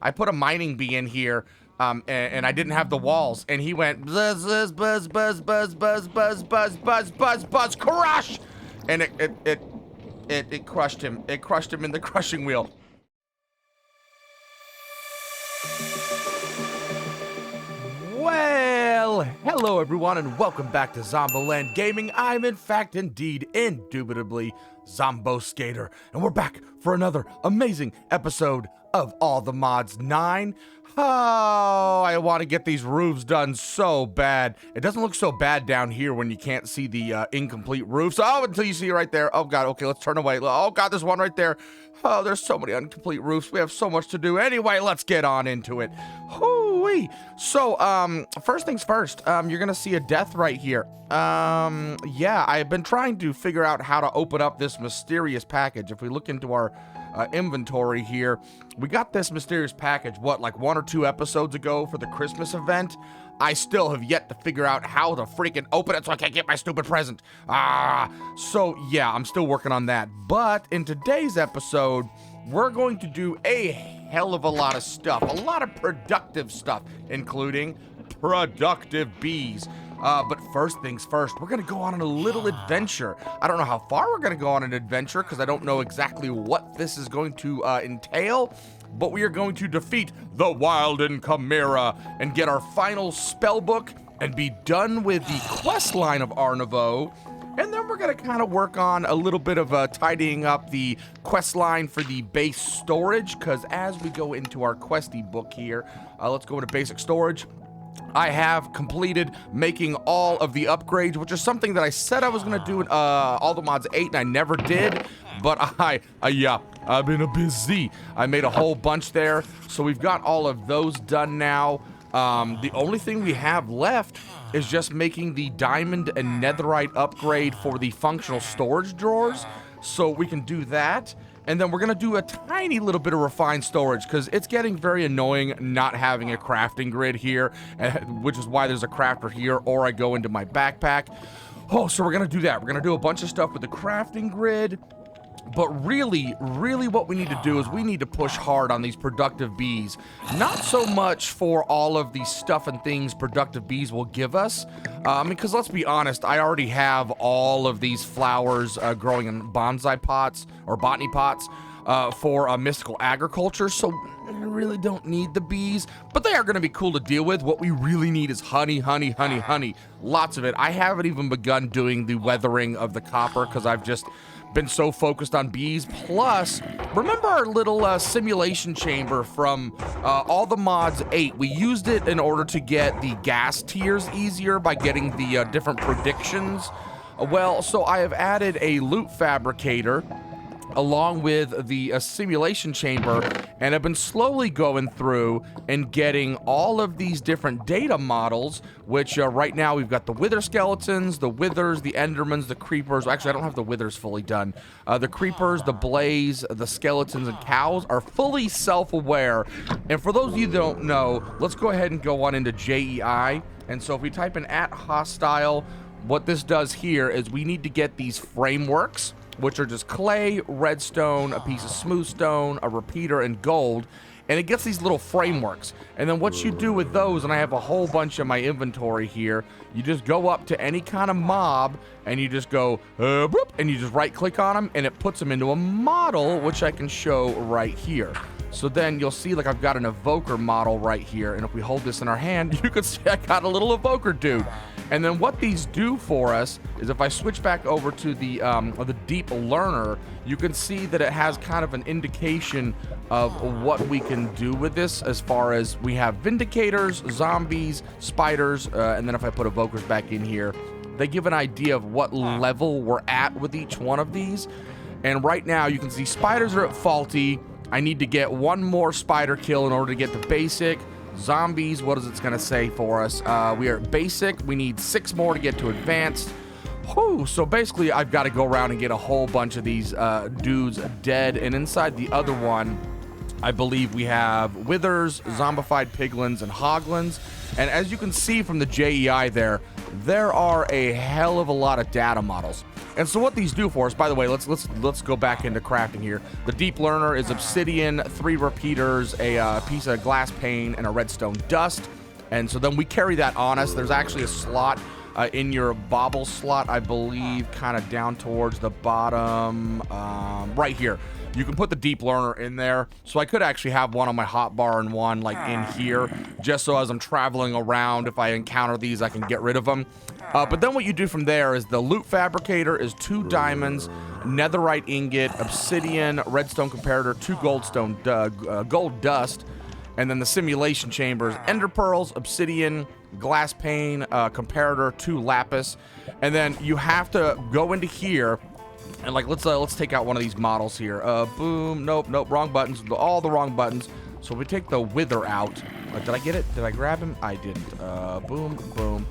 I put a mining bee in here, and I didn't have the walls, and he went buzz, buzz, buzz, buzz, buzz, buzz, buzz, buzz, buzz, buzz, buzz, crush, and it crushed him. It crushed him in the crushing wheel. Well, hello everyone, and welcome back to ZomBo Land Gaming. I'm in fact, indeed, indubitably ZomBo Skater, and we're back for another amazing episode of All the Mods 9. Oh, I want to get these roofs done so bad. It doesn't look so bad down here when you can't see the incomplete roofs. Oh, until you see it right there. Oh god, okay, let's turn away. Oh god, there's one right there. Oh, there's so many incomplete roofs. We have so much to do. Anyway, let's get on into it. Hoo-wee. So, first things first, you're gonna see a death right here. Yeah, I've been trying to figure out how to open up this mysterious package. If we look into our inventory here, we got this mysterious package, what, like 1 or 2 episodes ago for the Christmas event. I still have yet to figure out how to freaking open it so I can't get my stupid present. So yeah, I'm still working on that. But in today's episode, we're going to do a hell of a lot of stuff, a lot of productive stuff, including productive bees. But first things first, we're gonna go on a little adventure. I don't know how far we're gonna go on an adventure because I don't know exactly what this is going to entail, but we are going to defeat the Wilden Chimera and get our final spell book and be done with the quest line of Arnivo. And then we're gonna kind of work on a little bit of tidying up the quest line for the base storage, because as we go into our questy book here, let's go into basic storage. I have completed making all of the upgrades, which is something that I said I was going to do in All the Mods 8, and I never did, but I've been busy. I made a whole bunch there, so we've got all of those done now. The only thing we have left is just making the diamond and netherite upgrade for the functional storage drawers, so we can do that. And then we're going to do a tiny little bit of refined storage because it's getting very annoying not having a crafting grid here, which is why there's a crafter here, or I go into my backpack. Oh, so we're going to do that. We're going to do a bunch of stuff with the crafting grid. But really what we need to do is we need to push hard on these productive bees. Not so much for all of the stuff and things productive bees will give us. Because let's be honest, I already have all of these flowers growing in bonsai pots or botany pots for mystical agriculture. So I really don't need the bees, but they are going to be cool to deal with. What we really need is honey, honey, honey, honey. Lots of it. I haven't even begun doing the weathering of the copper because I've just been so focused on bees. Plus, remember our little simulation chamber from All the Mods 8? We used it in order to get the gas tiers easier by getting the different predictions. Well, so I have added a loot fabricator along with the simulation chamber, and I've been slowly going through and getting all of these different data models, which right now we've got the wither skeletons, the withers, the endermans, the creepers. Actually, I don't have the withers fully done. The creepers, the blaze, the skeletons, and cows are fully self-aware. And for those of you that don't know, let's go ahead and go on into JEI. And so if we type in @hostile, what this does here is we need to get these frameworks, which are just clay, redstone, a piece of smooth stone, a repeater, and gold. And it gets these little frameworks. And then what you do with those, and I have a whole bunch of my inventory here, you just go up to any kind of mob, and you just go, boop, and you just right-click on them, and it puts them into a model, which I can show right here. So then you'll see, like, I've got an evoker model right here, and if we hold this in our hand, you can see I got a little evoker dude. And then what these do for us is if I switch back over to the deep learner, you can see that it has kind of an indication of what we can do with this, as far as we have vindicators, zombies, spiders, and then if I put evokers back in here, they give an idea of what level we're at with each one of these. And right now you can see spiders are at faulty. I need to get 1 more spider kill in order to get the basic. Zombies, what is it going to say for us? We are at basic. We need 6 more to get to advanced. Whew, so basically I've got to go around and get a whole bunch of these dudes dead. And inside the other one, I believe we have withers, zombified piglins, and hoglins. And as you can see from the JEI there are a hell of a lot of data models. And so what these do for us, by the way, let's go back into crafting here. The deep learner is obsidian, 3 repeaters, a piece of glass pane, and a redstone dust. And so then we carry that on us. There's actually a slot in your bauble slot, I believe, kind of down towards the bottom, right here. You can put the deep learner in there. So I could actually have one on my hotbar and one like in here, just so as I'm traveling around, if I encounter these, I can get rid of them. But then what you do from there is the loot fabricator is 2 diamonds, netherite ingot, obsidian, redstone comparator, 2 gold dust, and then the simulation chambers, ender pearls, obsidian, glass pane, comparator, 2 lapis, and then you have to go into here. And like, let's take out one of these models here. Boom, nope, wrong buttons, all the wrong buttons. So we take the wither out. Did I get it? Did I grab him? I didn't. Boom, boom.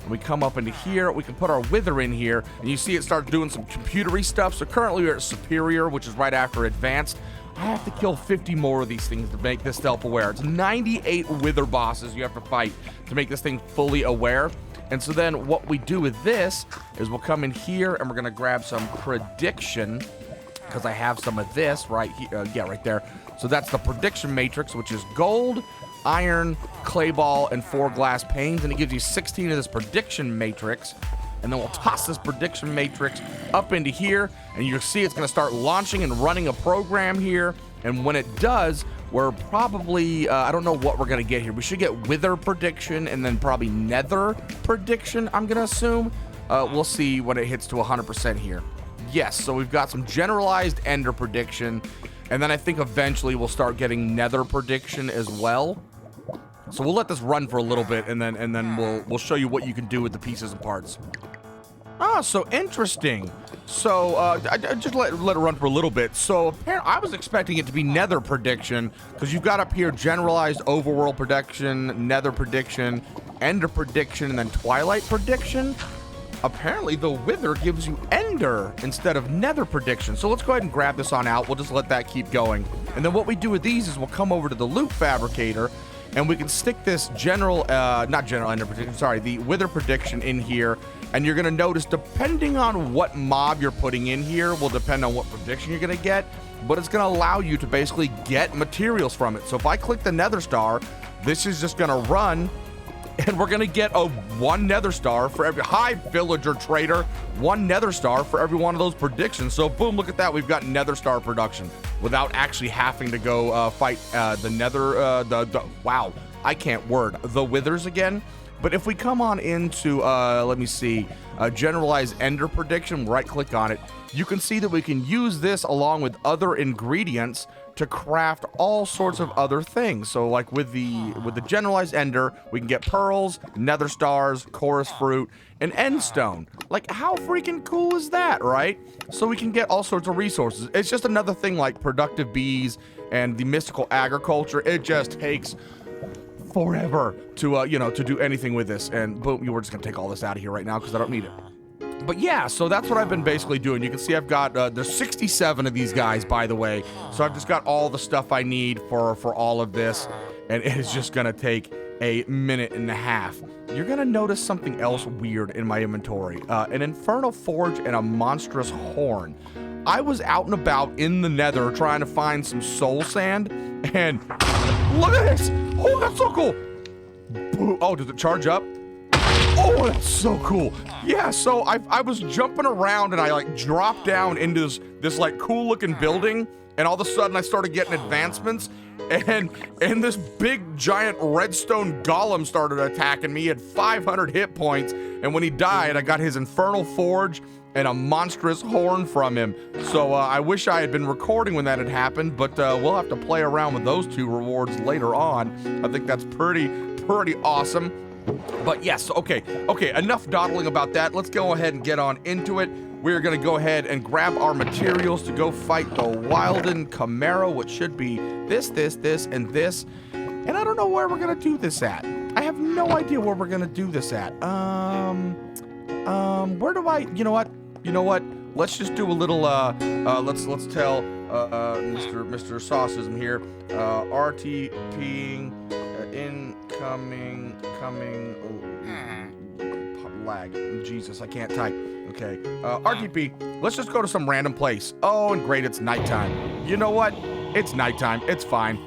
And we come up into here. We can put our wither in here, and you see it start doing some computery stuff. So currently we're at superior, which is right after advanced. I have to kill 50 more of these things to make this self-aware. It's 98 wither bosses you have to fight to make this thing fully aware. And so then what we do with this is we'll come in here and we're going to grab some prediction, because I have some of this right here. Yeah, right there. So that's the prediction matrix, which is gold, iron, clay ball, and 4 glass panes. And it gives you 16 of this prediction matrix. And then we'll toss this prediction matrix up into here, and you'll see it's going to start launching and running a program here. And when it does, we're probably, I don't know what we're going to get here. We should get wither prediction and then probably nether prediction, I'm going to assume. We'll see when it hits to 100% here. Yes, so we've got some generalized ender prediction, and then I think eventually we'll start getting nether prediction as well. So we'll let this run for a little bit, and then we'll show you what you can do with the pieces and parts. Ah, so interesting. So I just let it run for a little bit. So apparently I was expecting it to be nether prediction, because you've got up here generalized overworld prediction, nether prediction, ender prediction, and then twilight prediction. Apparently the wither gives you ender instead of nether prediction. So let's go ahead and grab this on out. We'll just let that keep going. And then what we do with these is we'll come over to the loot fabricator, and we can stick this not general ender prediction, sorry, the wither prediction in here. And you're going to notice, depending on what mob you're putting in here, will depend on what prediction you're going to get. But it's going to allow you to basically get materials from it. So if I click the nether star, this is just going to run, and we're going to get a 1 nether star for every, hi villager trader, 1 nether star for every one of those predictions. So boom, look at that, we've got nether star production without actually having to go fight the nether, wow, I can't word, the withers again. But if we come on into, let me see, generalized ender prediction, right click on it, you can see that we can use this along with other ingredients to craft all sorts of other things. So like with the generalized ender, we can get pearls, nether stars, chorus fruit, and end stone. Like, how freaking cool is that, right? So we can get all sorts of resources. It's just another thing like productive bees and the mystical agriculture. It just takes forever to to do anything with this. And boom, we're just gonna take all this out of here right now because I don't need it. But yeah, so that's what I've been basically doing. You can see I've got there's 67 of these guys, by the way, so I've just got all the stuff I need for all of this, and it is just gonna take a minute and a half. You're gonna notice something else weird in my inventory, an infernal forge and a monstrous horn. I was out and about in the nether trying to find some soul sand, and look at this! Oh, that's so cool! Oh, does it charge up? Oh, that's so cool. Yeah, so I was jumping around and I like dropped down into this like cool looking building, and all of a sudden I started getting advancements, and this big giant redstone golem started attacking me. He had 500 hit points, and when he died, I got his infernal forge and a monstrous horn from him. So I wish I had been recording when that had happened, but we'll have to play around with those two rewards later on. I think that's pretty awesome. But yes, okay, enough dawdling about that. Let's go ahead and get on into it. We're gonna go ahead and grab our materials to go fight the Wilden Chimera, which should be this, and this. And I don't know where we're gonna do this at. I have no idea where we're gonna do this at. Where do I, you know what? Let's just do a little, let's tell, Mr. Saucism here, RTPing, incoming, lag. Jesus, I can't type. Okay, RTP, let's just go to some random place. Oh, and great, it's nighttime. You know what? It's nighttime, it's fine.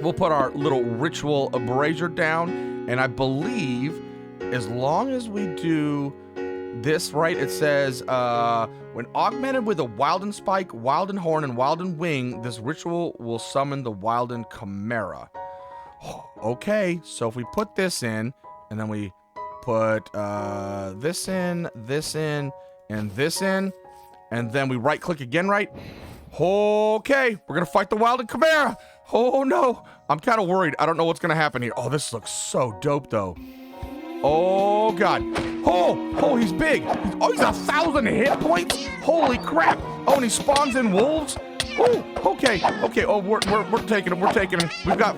We'll put our little ritual brazier down, and I believe as long as we do this right, it says, when augmented with a Wilden Spike, Wilden Horn, and Wilden Wing, this ritual will summon the Wilden Chimera. Okay, so if we put this in, and then we put this in, and this in, and then we right-click again, right? Okay, we're gonna fight the Wilden Chimera. Oh no, I'm kind of worried. I don't know what's gonna happen here. Oh, this looks so dope though. Oh god. Oh, he's big. He's 1,000 hit points. Holy crap. Oh, and he spawns in wolves. Oh, okay. Oh, we're taking him. We've got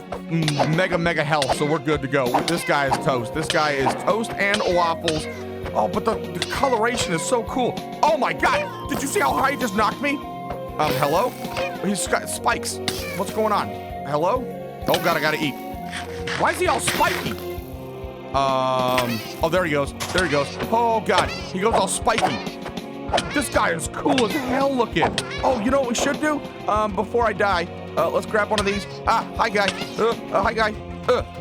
mega health, so we're good to go. This guy is toast. This guy is toast and waffles. Oh, but the coloration is so cool. Oh my god. Did you see how high he just knocked me? Hello? He's got spikes. What's going on? Hello? Oh god, I gotta eat. Why is he all spiky? Oh, there he goes. Oh god, he goes all spiky. This guy is cool as hell looking. Oh, you know what we should do? Before I die, let's grab one of these. Hi guy. Hi guy.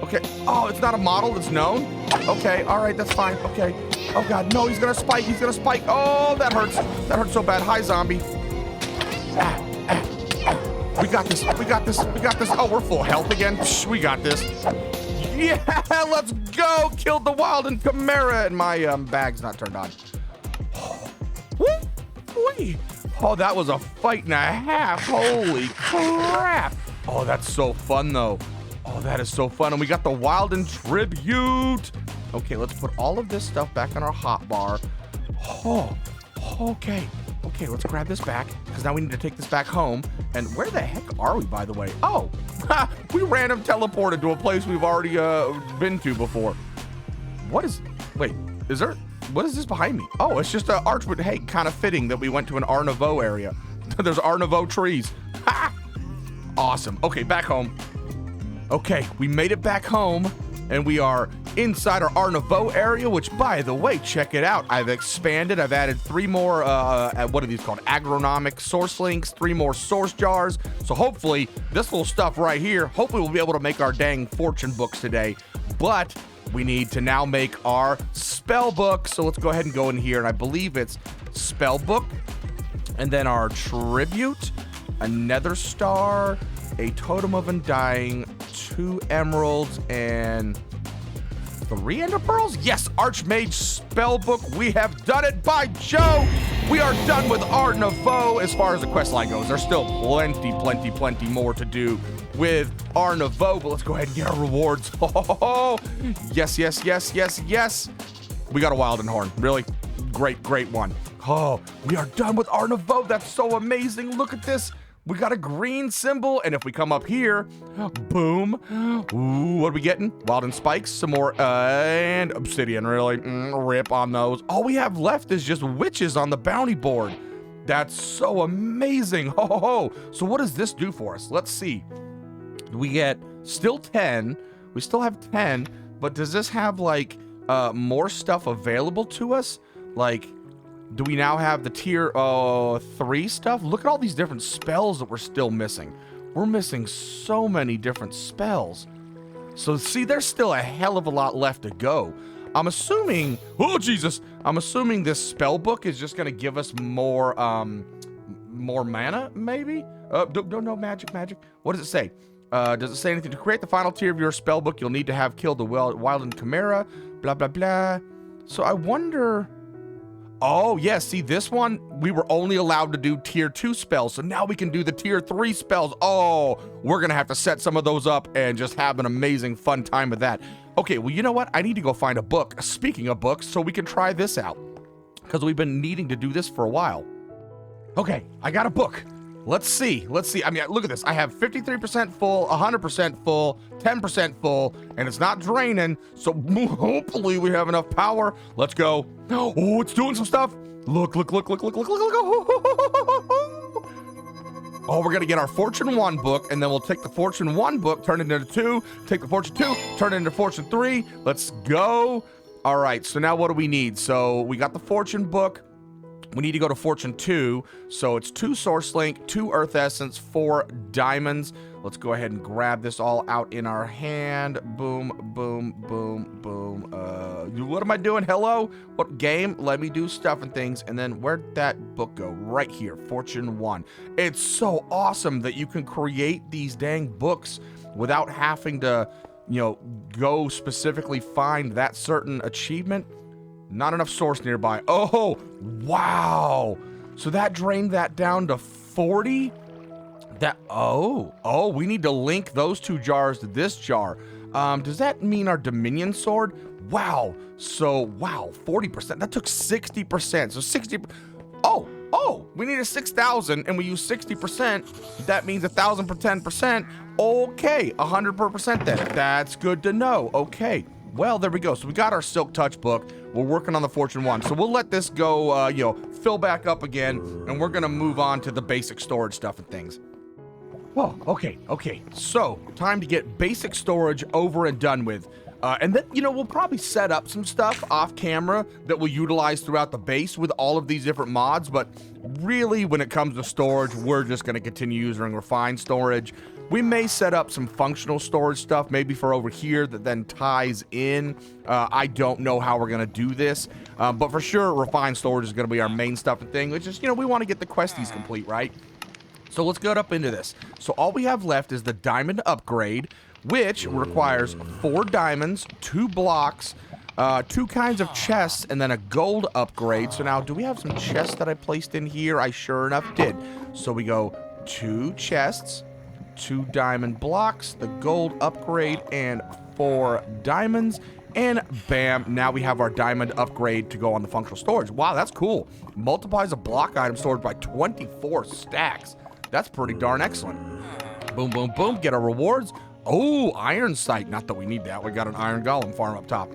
Okay. Oh, it's not a model, it's known. Okay, all right, that's fine. Okay. Oh god, no, he's gonna spike. Oh, that hurts so bad. Hi, zombie. We got this. Oh, we're full health again. Psh, we got this. Yeah, let's go. Killed the Wilden Chimera, and my bag's not turned on. Oh, that was a fight and a half. Holy crap. Oh, that's so fun, though. Oh, that is so fun. And we got the Wilden Tribute. Okay, let's put all of this stuff back on our hotbar. Oh, okay. Okay, let's grab this back, because now we need to take this back home. And where the heck are we, by the way? Oh, we random teleported to a place we've already been to before. What is this behind me? Oh, it's just an arch, but hey, kind of fitting that we went to an Art Nouveau area. There's Art Nouveau trees. Ha! Awesome. Okay, back home. Okay, we made it back home, and we are inside our Art Nouveau area, which, by the way, check it out. I've expanded. I've added 3 more, what are these called? Agronomic source links, 3 more source jars. So hopefully, this little stuff right here, hopefully we'll be able to make our dang fortune books today. But we need to now make our spell book. So let's go ahead and go in here, and I believe it's spell book, and then our tribute, a nether star, a totem of undying, 2 emeralds, and 3 ender pearls? Yes, Archmage Spellbook. We have done it, by Joe! We are done with Art Nouveau as far as the quest line goes. There's still plenty more to do with Art Nouveau, but let's go ahead and get our rewards. Oh, yes. We got a Wilden Horn. Really? Great one. Oh, we are done with Art Nouveau. That's so amazing. Look at this. We got a green symbol, and if we come up here, boom. Ooh, what are we getting? Wilden Spikes, some more, and obsidian, really. Rip on those. All we have left is just witches on the bounty board. That's so amazing. Ho. So what does this do for us? Let's see. We get still 10. We still have 10, but does this have, like, more stuff available to us? Like, do we now have the tier 3 stuff? Look at all these different spells that we're still missing. We're missing so many different spells. So see, there's still a hell of a lot left to go. I'm assuming, oh Jesus, I'm assuming this spell book is just gonna give us more mana, maybe? No, magic. What does it say? Does it say anything? To create the final tier of your spell book, you'll need to have killed the Wilden Chimera, blah, blah, blah. So I wonder... Oh, yeah, see, this one, we were only allowed to do tier 2 spells, so now we can do the tier 3 spells. Oh, we're gonna have to set some of those up and just have an amazing fun time with that. Okay, well, you know what? I need to go find a book, speaking of books, so we can try this out, because we've been needing to do this for a while. Okay, I got a book. Let's see. I mean, look at this. I have 53% full, 100% full, 10% full, and it's not draining, so hopefully we have enough power. Let's go. Oh, it's doing some stuff. Look. Oh, we're gonna get our Fortune 1 book, and then we'll take the Fortune 1 book, turn it into 2, take the Fortune 2, turn it into Fortune 3. Let's go. All right, so now what do we need? So we got the fortune book. We need to go to fortune 2. So it's 2 source link, 2 earth essence, 4 diamonds. Let's go ahead and grab this all out in our hand. Boom, boom, boom, boom. What am I doing? Hello? What game? Let me do stuff and things. And then where'd that book go? Right here, fortune 1. It's so awesome that you can create these dang books without having to, you know, go specifically find that certain achievement. Not enough source nearby. Oh, wow. So that drained that down to 40? We need to link those 2 jars to this jar. Does that mean our Dominion sword? Wow. So, wow, 40%. That took 60%. So 60. We need a 6,000 and we use 60%. That means 1,000 per 10%. Okay, 100% then. That's good to know. Okay. Well, there we go. So we got our Silk Touch book. We're working on the Fortune 1. So we'll let this go, fill back up again, and we're going to move on to the basic storage stuff and things. Oh, okay. So, time to get basic storage over and done with. And then, we'll probably set up some stuff off camera that we'll utilize throughout the base with all of these different mods. But really, when it comes to storage, we're just going to continue using refined storage. We may set up some functional storage stuff, maybe for over here that then ties in. I don't know how we're going to do this. But for sure, refined storage is going to be our main stuff and thing. It's just, we want to get the questies complete, right? So let's get up into this. So all we have left is the diamond upgrade, which requires 4 diamonds, 2 blocks, 2 kinds of chests, and then a gold upgrade. So now, do we have some chests that I placed in here? I sure enough did. So we go 2 chests, 2 diamond blocks, the gold upgrade, and 4 diamonds. And bam, now we have our diamond upgrade to go on the functional storage. Wow, that's cool. Multiplies a block item storage by 24 stacks. That's pretty darn excellent. Boom, boom, boom. Get our rewards. Oh, iron sight. Not that we need that. We got an iron golem farm up top.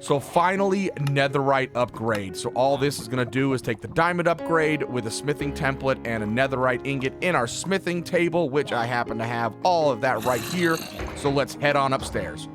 So finally, netherite upgrade. So all this is going to do is take the diamond upgrade with a smithing template and a netherite ingot in our smithing table, which I happen to have all of that right here. So let's head on upstairs.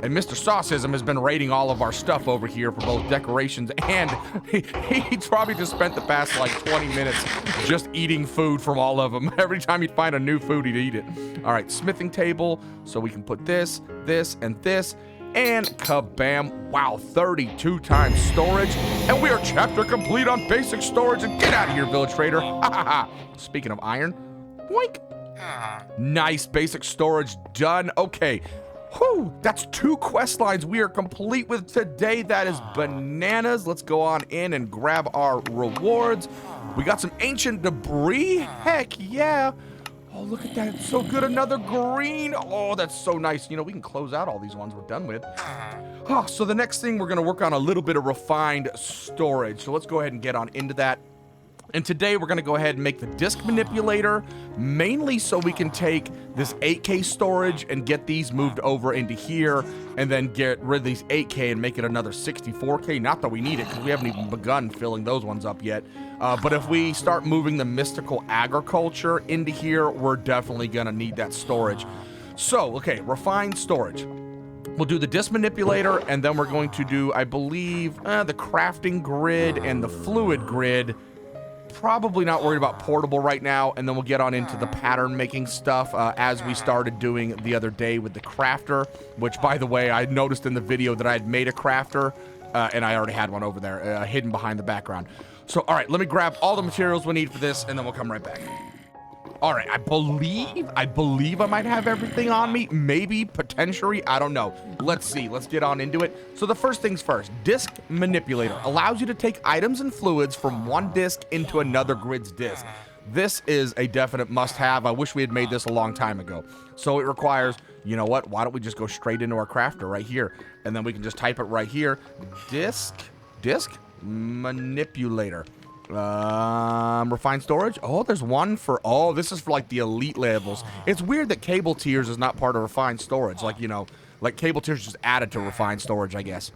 And Mr. Saucism has been raiding all of our stuff over here for both decorations and he's probably just spent the past like 20 minutes just eating food from all of them. Every time he'd find a new food, he'd eat it. All right, smithing table. So we can put this, this, and this. And kabam, wow, 32 times storage. And we are chapter complete on basic storage. And get out of here, village trader. Ha ha ha. Speaking of iron, boink. Nice basic storage done. Okay. Whew, that's 2 quest lines we are complete with today. That is bananas. Let's go on in and grab our rewards. We got some ancient debris. Heck yeah. Oh, look at that. It's so good. Another green. Oh, that's so nice. We can close out all these ones we're done with. Oh, so the next thing, we're going to work on a little bit of refined storage. So let's go ahead and get on into that. And today we're going to go ahead and make the disk manipulator, mainly so we can take this 8K storage and get these moved over into here, and then get rid of these 8K and make it another 64K. Not that we need it, because we haven't even begun filling those ones up yet. But if we start moving the mystical agriculture into here, we're definitely going to need that storage. So, okay, refined storage. We'll do the disk manipulator, and then we're going to do, I believe, the crafting grid and the fluid grid. Probably not worried about portable right now, and then we'll get on into the pattern making stuff as we started doing the other day with the crafter, which, by the way, I noticed in the video that I had made a crafter, and I already had one over there hidden behind the background. So, all right, let me grab all the materials we need for this, and then we'll come right back. All right, I believe I might have everything on me. Maybe, potentially, I don't know. Let's see. Let's get on into it. So the first things first, disk manipulator allows you to take items and fluids from one disk into another grid's disk. This is a definite must-have. I wish we had made this a long time ago. So it requires, you know what? Why don't we just go straight into our crafter right here, and then we can just type it right here. Disk manipulator. Refined storage. Oh, there's one for, this is for like the elite levels. It's weird that cable tiers is not part of refined storage. Like, like cable tiers just added to refined storage, I guess.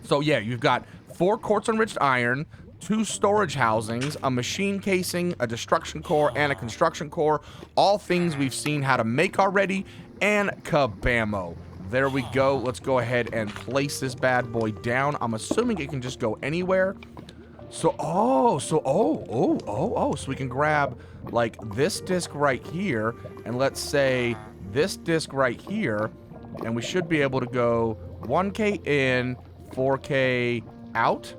So yeah, you've got 4 quartz enriched iron, 2 storage housings, a machine casing, a destruction core, and a construction core. All things we've seen how to make already, and kabamo. There we go. Let's go ahead and place this bad boy down. I'm assuming it can just go anywhere. So we can grab like this disc right here, and let's say this disc right here, and we should be able to go 1K in, 4K out.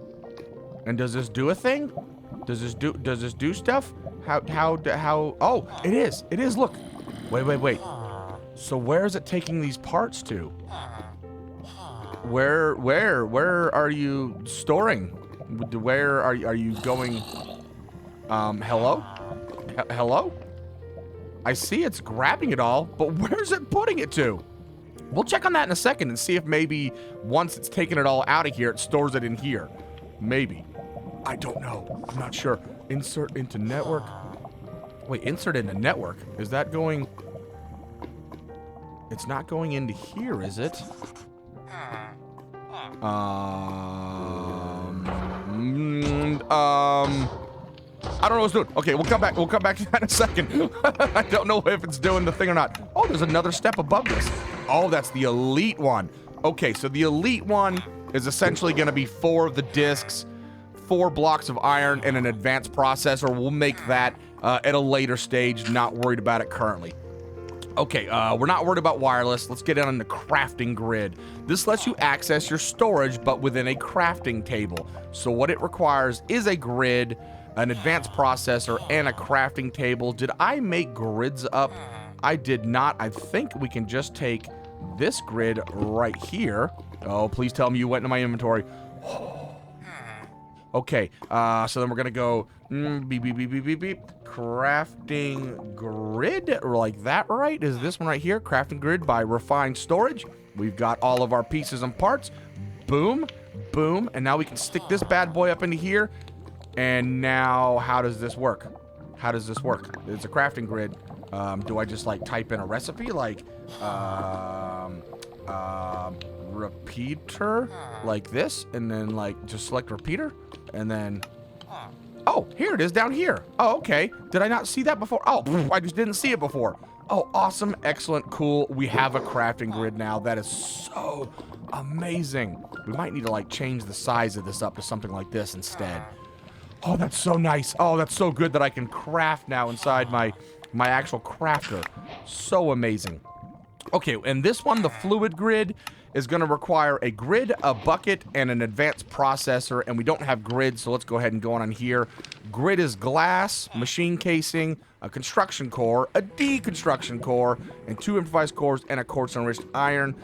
And does this do a thing? Does this do stuff? How? Oh, it is. Look. Wait. So where is it taking these parts to? Where are you storing? Where are you going? Hello? Hello? I see it's grabbing it all, but where's it putting it to? We'll check on that in a second and see if maybe once it's taken it all out of here, it stores it in here. Maybe. I don't know. I'm not sure. Insert into network. Wait, insert into network. Is that going... It's not going into here, is it? I don't know what it's doing. Okay, we'll come back. We'll come back to that in a second. I don't know if it's doing the thing or not. Oh, there's another step above this. Oh, that's the elite one. Okay, so the elite one is essentially going to be 4 of the discs, 4 blocks of iron, and an advanced processor. We'll make that at a later stage. Not worried about it currently. Okay, we're not worried about wireless. Let's get in on the crafting grid. This lets you access your storage, but within a crafting table. So what it requires is a grid, an advanced processor, and a crafting table. Did I make grids up? I did not. I think we can just take this grid right here. Oh, please tell me you went into my inventory. Okay, so then we're gonna go beep, beep, beep, beep, beep, beep. Crafting grid, like that, right? Is this one right here? Crafting grid by Refined Storage. We've got all of our pieces and parts. Boom, boom, and now we can stick this bad boy up into here. And now, how does this work? How does this work? It's a crafting grid. Do I just like type in a recipe, like repeater, like this, and then like just select repeater, and then oh, here it is down here. Oh, okay. Did I not see that before? Oh, I just didn't see it before. Oh, awesome, excellent, cool. We have a crafting grid now. That is so amazing. We might need to like change the size of this up to something like this instead. Oh, that's so nice. Oh, that's so good that I can craft now inside my actual crafter. So amazing. Okay, and this one, the fluid grid, is going to require a grid, a bucket, and an advanced processor, and we don't have grid, so let's go ahead and go on here. Grid is glass, machine casing, a construction core, a deconstruction core, and 2 improvised cores, and a quartz-enriched iron.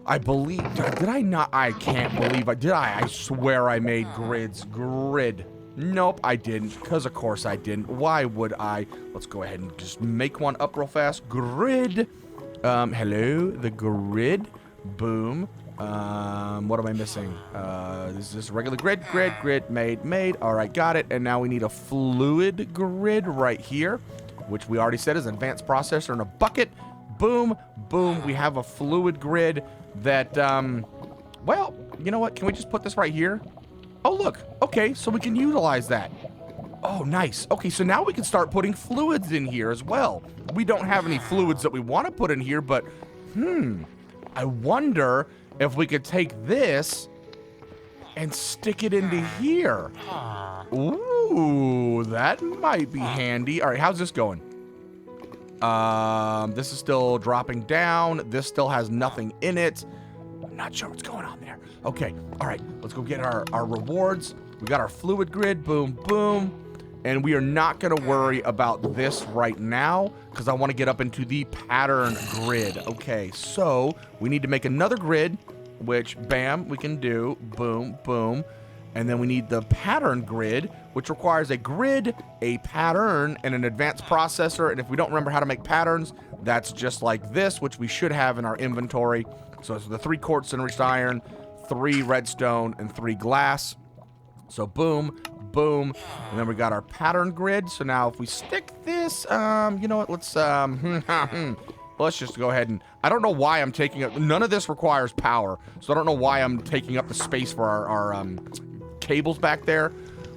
I believe... Did I not? I can't believe I... Did I? I swear I made grids. Grid. Nope, I didn't, because of course I didn't. Why would I? Let's go ahead and just make one up real fast. Grid. Hello, the grid. Boom. What am I missing? Is this regular grid? Grid, made. All right, got it. And now we need a fluid grid right here, which we already said is an advanced processor and a bucket. Boom, boom. We have a fluid grid that, well, you know what? Can we just put this right here? Oh, look. Okay, so we can utilize that. Oh, nice. Okay, so now we can start putting fluids in here as well. We don't have any fluids that we want to put in here, but, I wonder if we could take this and stick it into here. Ooh, that might be handy. All right, how's this going? This is still dropping down. This still has nothing in it. I'm not sure what's going on there. Okay, all right, let's go get our rewards. We got our fluid grid, boom, boom. And we are not gonna worry about this right now because I wanna get up into the pattern grid. Okay, so we need to make another grid, which, bam, we can do, boom, boom. And then we need the pattern grid, which requires a grid, a pattern, and an advanced processor. And if we don't remember how to make patterns, that's just like this, which we should have in our inventory. So it's the 3 quartz-enriched iron, 3 redstone, and 3 glass. So boom, boom, and then we got our pattern grid. So now if we stick this, you know what, let's just go ahead and, I don't know why I'm taking up, none of this requires power, so I don't know why I'm taking up the space for our cables back there.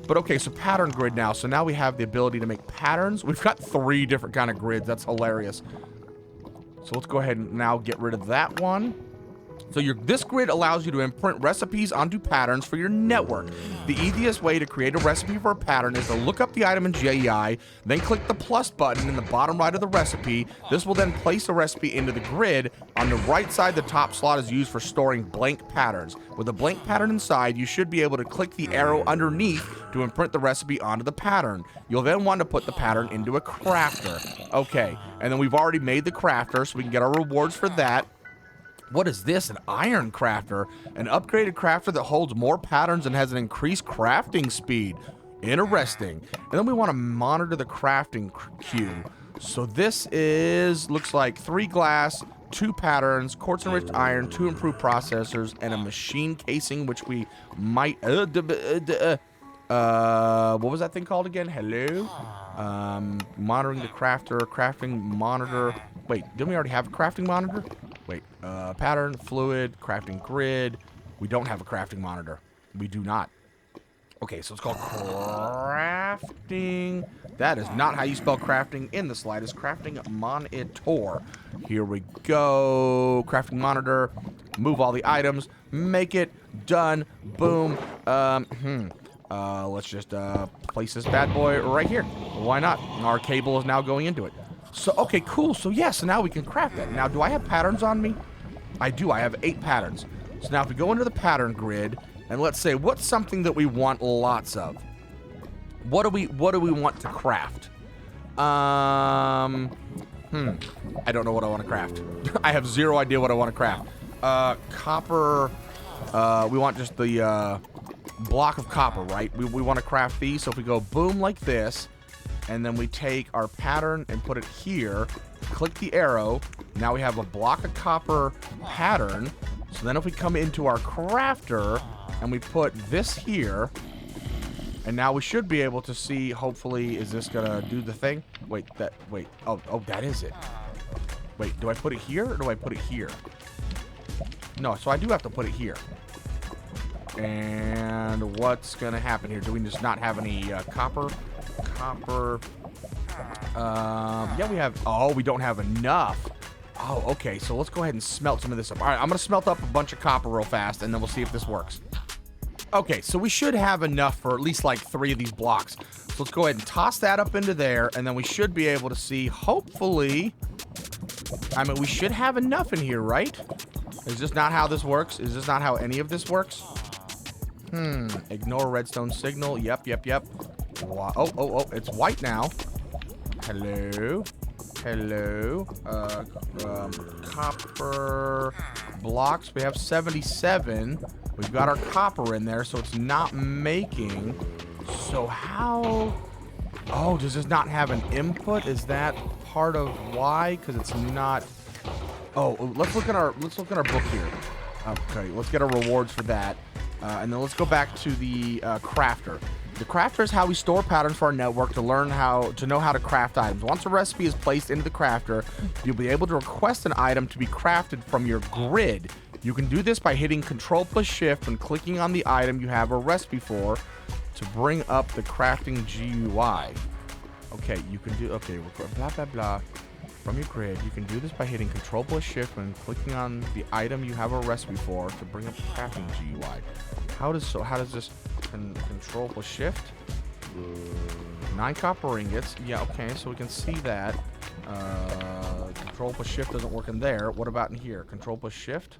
But okay, so pattern grid now. So now we have the ability to make patterns. We've got 3 different kind of grids. That's hilarious. So let's go ahead and now get rid of that one. So this grid allows you to imprint recipes onto patterns for your network. The easiest way to create a recipe for a pattern is to look up the item in GUI, then click the plus button in the bottom right of the recipe. This will then place the recipe into the grid. On the right side, the top slot is used for storing blank patterns. With a blank pattern inside, you should be able to click the arrow underneath to imprint the recipe onto the pattern. You'll then want to put the pattern into a crafter. Okay, and then we've already made the crafter, so we can get our rewards for that. What is this? An iron crafter? An upgraded crafter that holds more patterns and has an increased crafting speed. Interesting. And then we want to monitor the crafting queue. So this looks like 3 glass, 2 patterns, quartz enriched iron, 2 improved processors, and a machine casing, which we might... what was that thing called again? Hello? Monitoring the crafter, crafting monitor. Wait, didn't we already have a crafting monitor? Wait, pattern, fluid, crafting grid. We don't have a crafting monitor. We do not. Okay, so it's called crafting. That is not how you spell crafting in the slightest. Crafting monitor. Here we go. Crafting monitor. Move all the items. Make it. Done. Boom. Let's just place this bad boy right here. Why not? Our cable is now going into it. So, okay, cool. So, yeah, so now we can craft that. Now, do I have patterns on me? I do. I have 8 patterns. So now if we go into the pattern grid, and let's say, what's something that we want lots of? What do we want to craft? I don't know what I want to craft. I have 0 idea what I want to craft. Copper. We want just the block of copper, right? We want to craft these. So if we go boom like this, and then we take our pattern and put it here, click the arrow. Now we have a block of copper pattern. So then if we come into our crafter and we put this here, and now we should be able to see, hopefully, is this gonna do the thing? Wait, oh, that is it. Wait, do I put it here or do I put it here? No, so I do have to put it here. And what's gonna happen here? Do we just not have any copper? Yeah, we have. Oh, we don't have enough. Oh, okay. So let's go ahead and smelt some of this up. All right, I'm gonna smelt up a bunch of copper real fast, and then we'll see if this works. Okay, so we should have enough for at least like 3 of these blocks. So let's go ahead and toss that up into there, and then we should be able to see, hopefully, I mean, we should have enough in here, right? Is this not how this works? Is this not how any of this works? Ignore redstone signal. Yep. Oh, it's white now. Hello. Copper blocks. We have 77. We've got our copper in there, so it's not making. So how... Oh, does this not have an input? Is that part of why? Because it's not... Oh, let's look at our book here. Okay, let's get our rewards for that. And then let's go back to the crafter. The crafter is how we store patterns for our network to know how to craft items. Once a recipe is placed into the crafter, you'll be able to request an item to be crafted from your grid. You can do this by hitting Control plus Shift and clicking on the item you have a recipe for to bring up the crafting GUI. Okay, you can do, blah, blah, blah. From your grid, you can do this by hitting Control plus Shift and clicking on the item you have a recipe for to bring up the crafting GUI. How does this Control plus Shift? 9 copper ingots. Yeah, okay, so we can see that. Control plus Shift doesn't work in there. What about in here? Control plus Shift?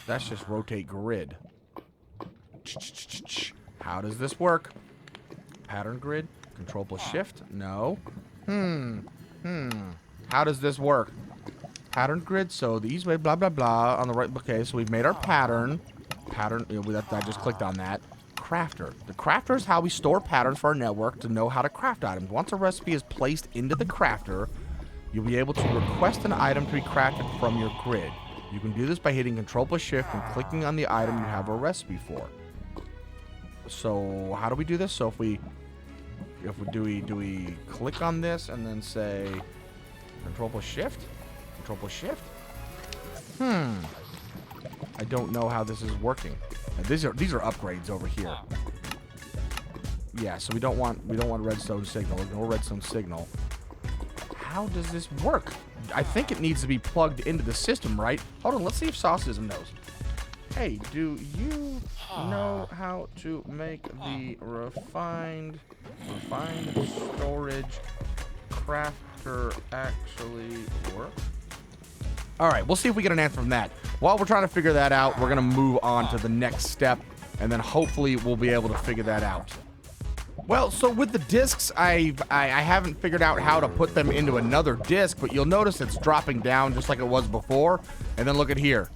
That's just rotate grid. How does this work? Pattern grid? Control plus Shift? No. How does this work? Pattern grid, so these way, blah, blah, blah, on the right. Okay, so we've made our pattern. I just clicked on that. Crafter. The crafter is how we store patterns for our network to know how to craft items. Once a recipe is placed into the crafter, you'll be able to request an item to be crafted from your grid. You can do this by hitting Control plus Shift and clicking on the item you have a recipe for. So, how do we do this? So do we click on this and then say Control plus Shift? Control plus Shift? I don't know how this is working. These are upgrades over here. Yeah, so we don't want redstone signal. No redstone signal. How does this work? I think it needs to be plugged into the system, right? Hold on, let's see if Saucism knows. Hey, do you know how to make the refined storage crafter actually work? All right, we'll see if we get an answer from that. While we're trying to figure that out, we're gonna move on to the next step, and then hopefully we'll be able to figure that out. Well, so with the discs, I haven't figured out how to put them into another disc, but you'll notice it's dropping down just like it was before. And then look at here.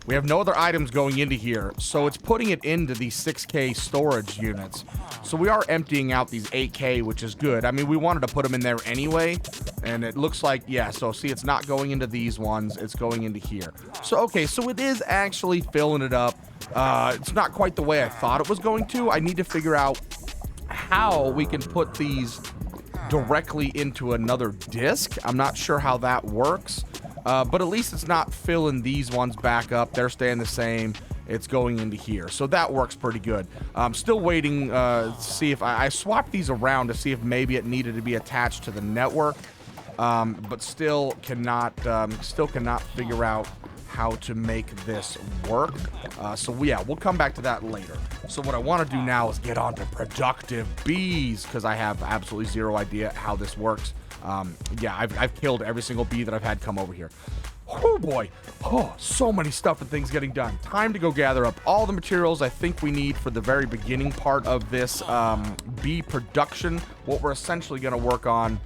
We have no other items going into here, so it's putting it into these 6K storage units. So we are emptying out these 8K, which is good. I mean, we wanted to put them in there anyway, and it looks like, yeah, so see, it's not going into these ones, it's going into here. So, okay, so it is actually filling it up. It's not quite the way I thought it was going to. I need to figure out how we can put these directly into another disc. I'm not sure how that works. But at least it's not filling these ones back up. They're staying the same. It's going into here. So that works pretty good. I'm still waiting to see if I swapped these around to see if maybe it needed to be attached to the network. But still cannot figure out how to make this work. So yeah, we'll come back to that later. So what I want to do now is get on to productive bees, because I have absolutely zero idea how this works. Yeah, I've killed every single bee that I've had come over here. Oh boy, oh, so many stuff and things getting done. Time to go gather up all the materials I think we need for the very beginning part of this bee production. What we're essentially going to work on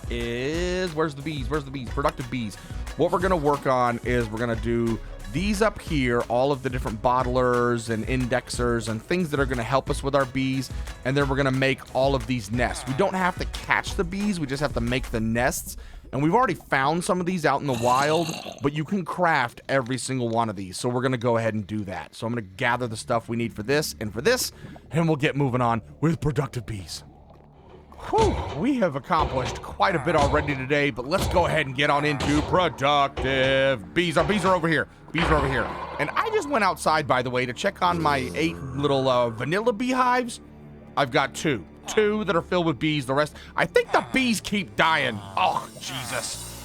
is, where's the bees? Productive bees. What we're going to work on is we're going to do these up here, all of the different bottlers and indexers and things that are going to help us with our bees, and then we're going to make all of these nests. We don't have to catch the bees, we just have to make the nests, and we've already found some of these out in the wild, but you can craft every single one of these, so we're going to go ahead and do that. So I'm going to gather the stuff we need for this, and we'll get moving on with productive bees. Whew, we have accomplished quite a bit already today, but let's go ahead and get on into productive bees. Our bees are over here. Bees are over here. And I just went outside, by the way, to check on my 8 little vanilla beehives. I've got 2 that are filled with bees. The rest, I think the bees keep dying. Oh, Jesus.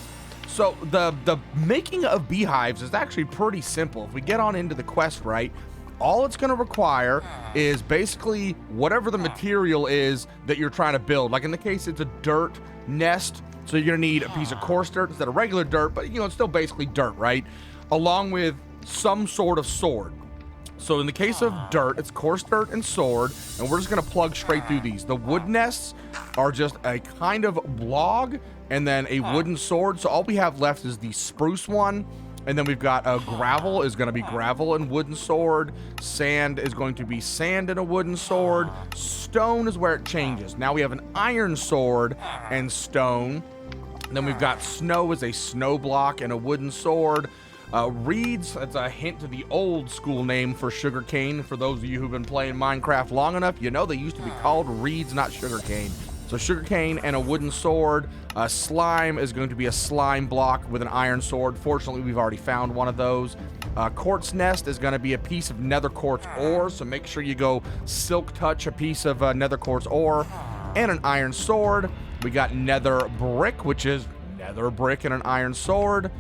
So the making of beehives is actually pretty simple. If we get on into the quest right, all it's going to require is basically whatever the material is that you're trying to build. Like in the case, it's a dirt nest. So you're going to need a piece of coarse dirt instead of regular dirt, but you know, it's still basically dirt, right? Along with some sort of sword. So in the case of dirt, it's coarse dirt and sword, and we're just going to plug straight through these. The wood nests are just a kind of log and then a wooden sword. So all we have left is the spruce one. And then we've got gravel is going to be gravel and wooden sword. Sand is going to be sand and a wooden sword. Stone is where it changes. Now we have an iron sword and stone. And then we've got snow as a snow block and a wooden sword. Reeds, that's a hint to the old school name for sugarcane. For those of you who've been playing Minecraft long enough, you know they used to be called reeds, not sugarcane. So sugarcane and a wooden sword. Slime is going to be a slime block with an iron sword. Fortunately, we've already found one of those. Quartz nest is going to be a piece of nether quartz ore, so make sure you go silk touch a piece of nether quartz ore. And an iron sword. We got nether brick, which is nether brick and an iron sword.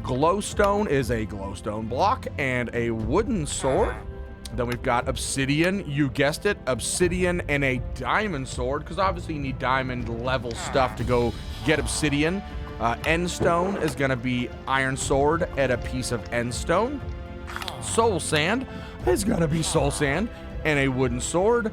Glowstone is a glowstone block and a wooden sword. Then we've got obsidian, you guessed it, obsidian and a diamond sword, because obviously you need diamond level stuff to go get obsidian. End stone is going to be iron sword and a piece of end stone. Soul sand is going to be soul sand and a wooden sword.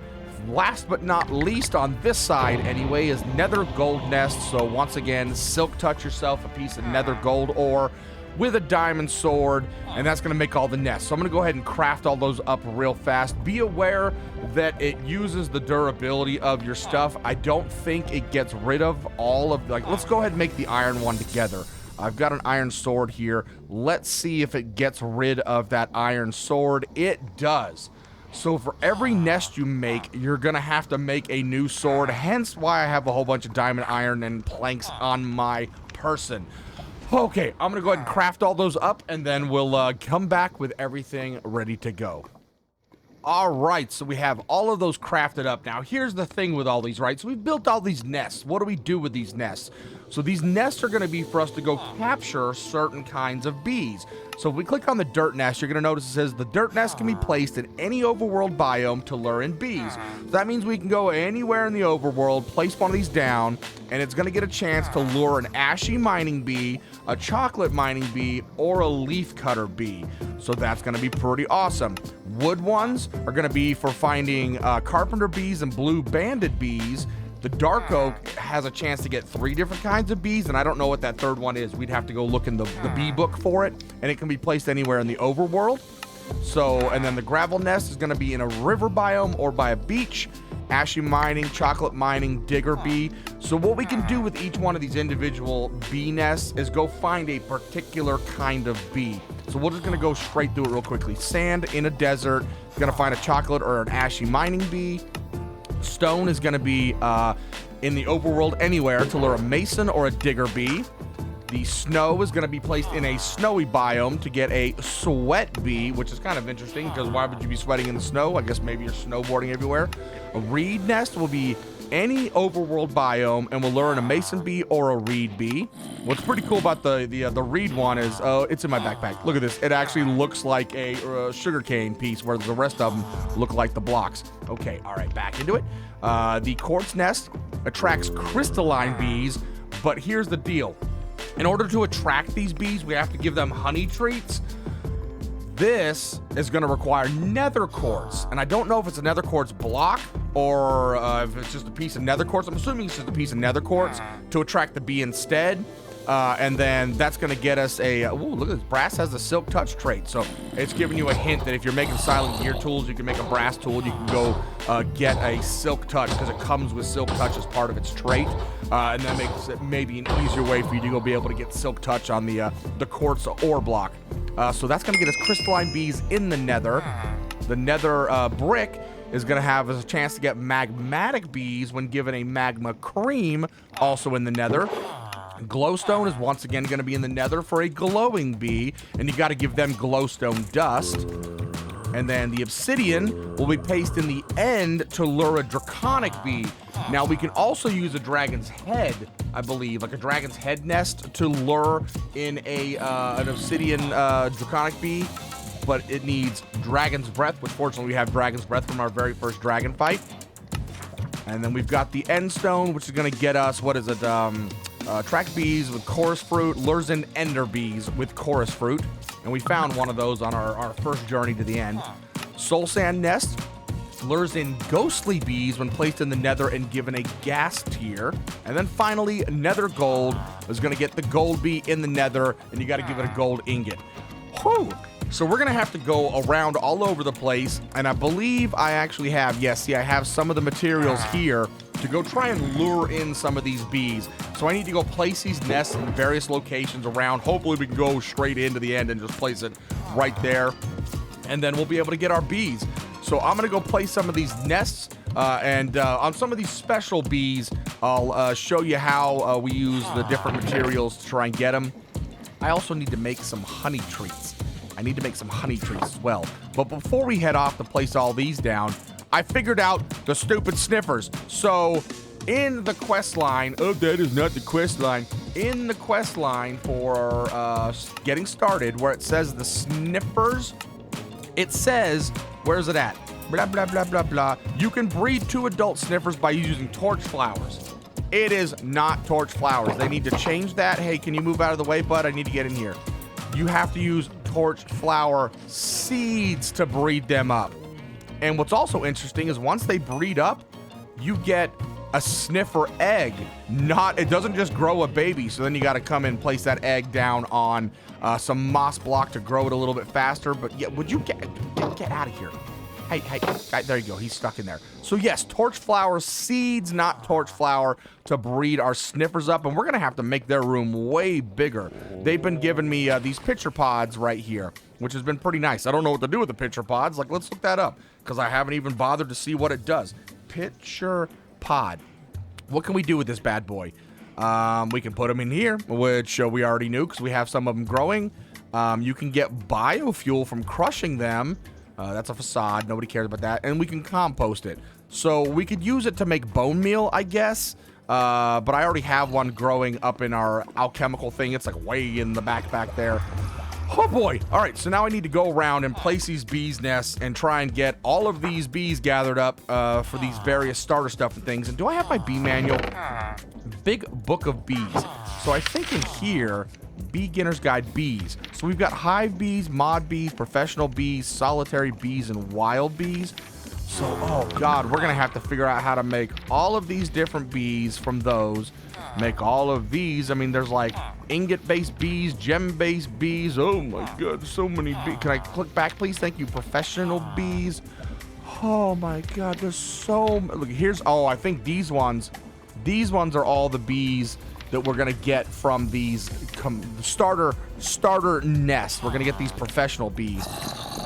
Last but not least, on this side anyway, is nether gold nest. So once again, silk touch yourself a piece of nether gold ore with a diamond sword, and that's going to make all the nests. So I'm going to go ahead and craft all those up real fast. Be aware that it uses the durability of your stuff. I don't think it gets rid of all of, like, let's go ahead and make the iron one together. I've got an iron sword here. Let's see if it gets rid of that iron sword. It does. So for every nest you make, you're going to have to make a new sword, hence why I have a whole bunch of diamond iron and planks on my person. Okay, I'm going to go ahead and craft all those up, and then we'll come back with everything ready to go. All right, so we have all of those crafted up. Now, here's the thing with all these, right? So we've built all these nests. What do we do with these nests? So these nests are going to be for us to go capture certain kinds of bees. So if we click on the dirt nest, you're going to notice it says the dirt nest can be placed in any overworld biome to lure in bees. So that means we can go anywhere in the overworld, place one of these down, and it's going to get a chance to lure an ashy mining bee, a chocolate mining bee, or a leaf cutter bee. So that's going to be pretty awesome. Wood ones are going to be for finding carpenter bees and blue banded bees. The dark oak has a chance to get 3 different kinds of bees, and I don't know what that third one is. We'd have to go look in the bee book for it, and it can be placed anywhere in the overworld. So, and then the gravel nest is going to be in a river biome or by a beach. Ashy mining, chocolate mining, digger bee. So what we can do with each one of these individual bee nests is go find a particular kind of bee. So we're just going to go straight through it real quickly. Sand in a desert, going to find a chocolate or an ashy mining bee. Stone is going to be in the overworld anywhere to lure a mason or a digger bee. The snow is going to be placed in a snowy biome to get a sweat bee, which is kind of interesting because why would you be sweating in the snow? I guess maybe you're snowboarding everywhere. A reed nest will be any overworld biome and will lure in a mason bee or a reed bee. What's pretty cool about the reed one is, oh, it's in my backpack. Look at this. It actually looks like a sugarcane piece where the rest of them look like the blocks. Okay, all right, back into it. The quartz nest attracts crystalline bees, but here's the deal. In order to attract these bees, we have to give them honey treats. This is going to require nether quartz, and I don't know if it's a nether quartz block or if it's just a piece of nether quartz. I'm assuming it's just a piece of nether quartz to attract the bee instead. And then that's going to get us a, ooh, look at this, brass has the silk touch trait. So it's giving you a hint that if you're making silent gear tools, you can make a brass tool. You can go get a silk touch because it comes with silk touch as part of its trait. And that makes it maybe an easier way for you to go be able to get silk touch on the quartz ore block. So that's going to get us crystalline bees in the nether. The nether brick is going to have a chance to get magmatic bees when given a magma cream, also in the nether. Glowstone is once again going to be in the nether for a glowing bee, and you got to give them glowstone dust. And then the obsidian will be placed in the end to lure a draconic bee. Now we can also use a dragon's head, I believe, like a dragon's head nest to lure in a an obsidian draconic bee, but it needs dragon's breath, which fortunately we have dragon's breath from our very first dragon fight. And then we've got the end stone, which is going to get us, what is it, attract bees with chorus fruit, lures in ender bees with chorus fruit. And we found one of those on our first journey to the end. Soul sand nest lures in ghostly bees when placed in the nether and given a gas tier. And then finally, nether gold is going to get the gold bee in the nether, and you got to give it a gold ingot. Whew. So we're going to have to go around all over the place, and I believe I actually have, yes, see, I have some of the materials here to go try and lure in some of these bees. So I need to go place these nests in various locations around. Hopefully we can go straight into the end and just place it right there, and then we'll be able to get our bees. So I'm going to go place some of these nests, and on some of these special bees, I'll show you how we use the different materials to try and get them. I also need to make some honey treats. I need to make some honey treats as well. But before we head off to place all these down, I figured out the stupid sniffers. So in the quest line, oh, that is not the quest line. In the quest line for getting started, where it says the sniffers, it says, where's it at? Blah, blah, blah, blah, blah. You can breed 2 adult sniffers by using torch flowers. It is not torch flowers. They need to change that. Hey, can you move out of the way, bud? I need to get in here. You have to use torch flower seeds to breed them up. And what's also interesting is once they breed up, you get a sniffer egg. It doesn't just grow a baby, so then you got to come and place that egg down on some moss block to grow it a little bit faster. But yeah, would you get out of here? Hey, there you go. He's stuck in there. So yes, torch flower seeds, not torch flower, to breed our sniffers up. And we're going to have to make their room way bigger. They've been giving me these pitcher pods right here, which has been pretty nice. I don't know what to do with the pitcher pods. Like, let's look that up because I haven't even bothered to see what it does. Pitcher pod. What can we do with this bad boy? We can put them in here, which we already knew because we have some of them growing. You can get biofuel from crushing them. That's a facade. Nobody cares about that. And we can compost it. So we could use it to make bone meal, I guess. But I already have one growing up in our alchemical thing. It's like way in the back there. Oh boy. All right, so now I need to go around and place these bees' nests and try and get all of these bees gathered up for these various starter stuff and things. And do I have my bee manual? Big book of bees. So I think in here, Beginner's Guide Bees. So we've got hive bees, mod bees, professional bees, solitary bees, and wild bees. So, oh god, we're gonna have to figure out how to make all of these different bees from those. Make all of these. I mean, there's like ingot-based bees, gem-based bees. Oh my god, so many bees. Can I click back, please? Thank you. Professional bees. Oh my god, there's so... Look, here's... Oh, I think these ones are all the bees that we're gonna get from these starter nests. We're gonna get these professional bees.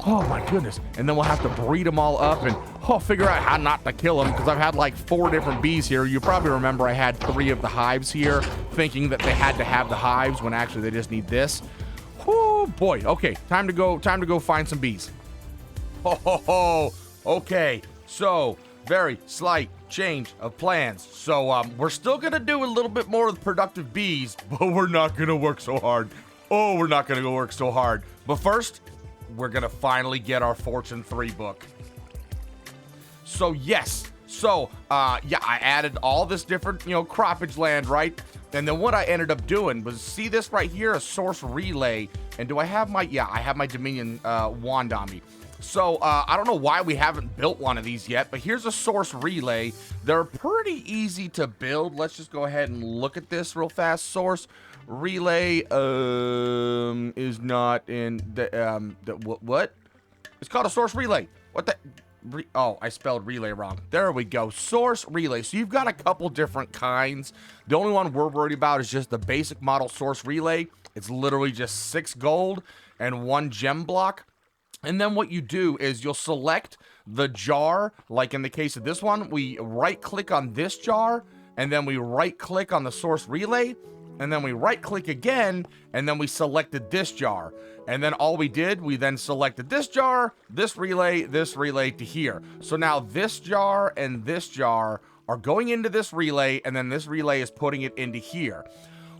Oh my goodness. And then we'll have to breed them all up and figure out how not to kill them, because I've had like 4 different bees here. You probably remember I had 3 of the hives here, thinking that they had to have the hives when actually they just need this. Oh boy. Okay, time to go find some bees. Okay. So, very slight change of plans. So we're still gonna do a little bit more with productive bees, but we're not gonna work so hard. Oh, we're not gonna go work so hard. But first, we're gonna finally get our Fortune 3 book. So yes, yeah, I added all this different, croppage land, right? And then what I ended up doing was, see this right here, a source relay. And do I have my, yeah, I have my Dominion wand on me. So I don't know why we haven't built one of these yet, but here's a source relay. They're pretty easy to build. Let's just go ahead and look at this real fast. Source relay is not in the what? It's called a source relay. What the? Oh, I spelled relay wrong. There we go. Source relay. So you've got a couple different kinds. The only one we're worried about is just the basic model source relay. It's literally just 6 gold and 1 gem block. And then what you do is you'll select the jar. Like in the case of this one, we right click on this jar, and then we right click on the source relay, and then we right click again, and then we selected this jar. And then all we did, we then selected this jar, this relay to here. So now this jar and this jar are going into this relay, and then this relay is putting it into here.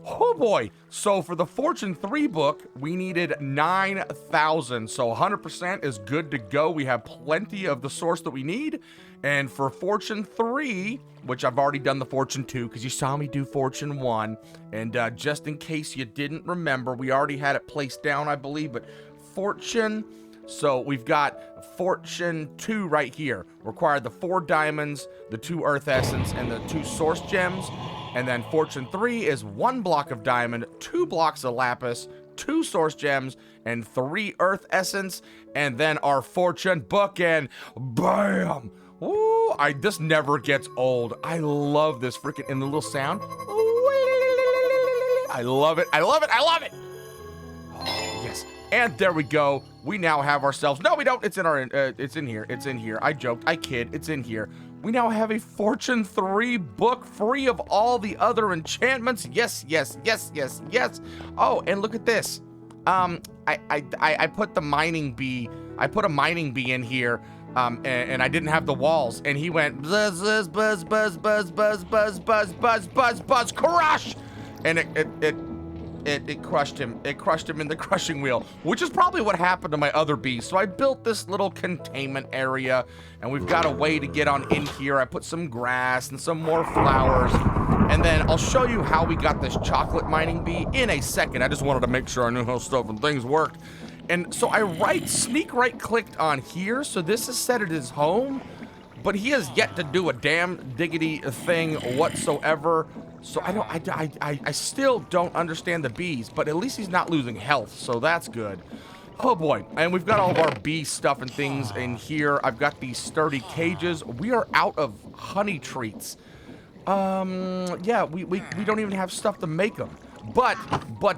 Oh boy. So for the Fortune 3 book, we needed 9,000. So 100% is good to go. We have plenty of the source that we need. And for Fortune 3, which I've already done the Fortune 2, because you saw me do Fortune 1. And just in case you didn't remember, we already had it placed down, I believe. But Fortune... So we've got Fortune 2 right here. Required the 4 diamonds, the 2 earth essence, and the 2 source gems. And then Fortune 3 is 1 block of diamond, 2 blocks of lapis, 2 source gems, and 3 earth essence. And then our fortune book, and bam! Ooh, this never gets old. I love this freaking, and the little sound. I love it. I love it. I love it. Oh, yes. And there we go. We now have ourselves. No, we don't. It's in our. It's in here. It's in here. I joked. I kid. It's in here. We now have a Fortune 3 book free of all the other enchantments. Yes, yes, yes, yes, yes. Oh, and look at this. I put the mining bee. I put a mining bee in here. And I didn't have the walls. And he went buzz, buzz, buzz, buzz, buzz, buzz, buzz, buzz, buzz, buzz, buzz, crush. And it crushed him. It crushed him in the crushing wheel, which is probably what happened to my other bees. So I built this little containment area, and we've got a way to get on in here. I put some grass and some more flowers, and then I'll show you how we got this chocolate mining bee in a second. I just wanted to make sure I knew how stuff and things worked. And so I sneak right clicked on here. So this is set at his home, but he has yet to do a damn diggity thing whatsoever. So I still don't understand the bees, but at least he's not losing health, so that's good. Oh boy, and we've got all of our bee stuff and things in here. I've got these sturdy cages. We are out of honey treats. Yeah, we don't even have stuff to make them. But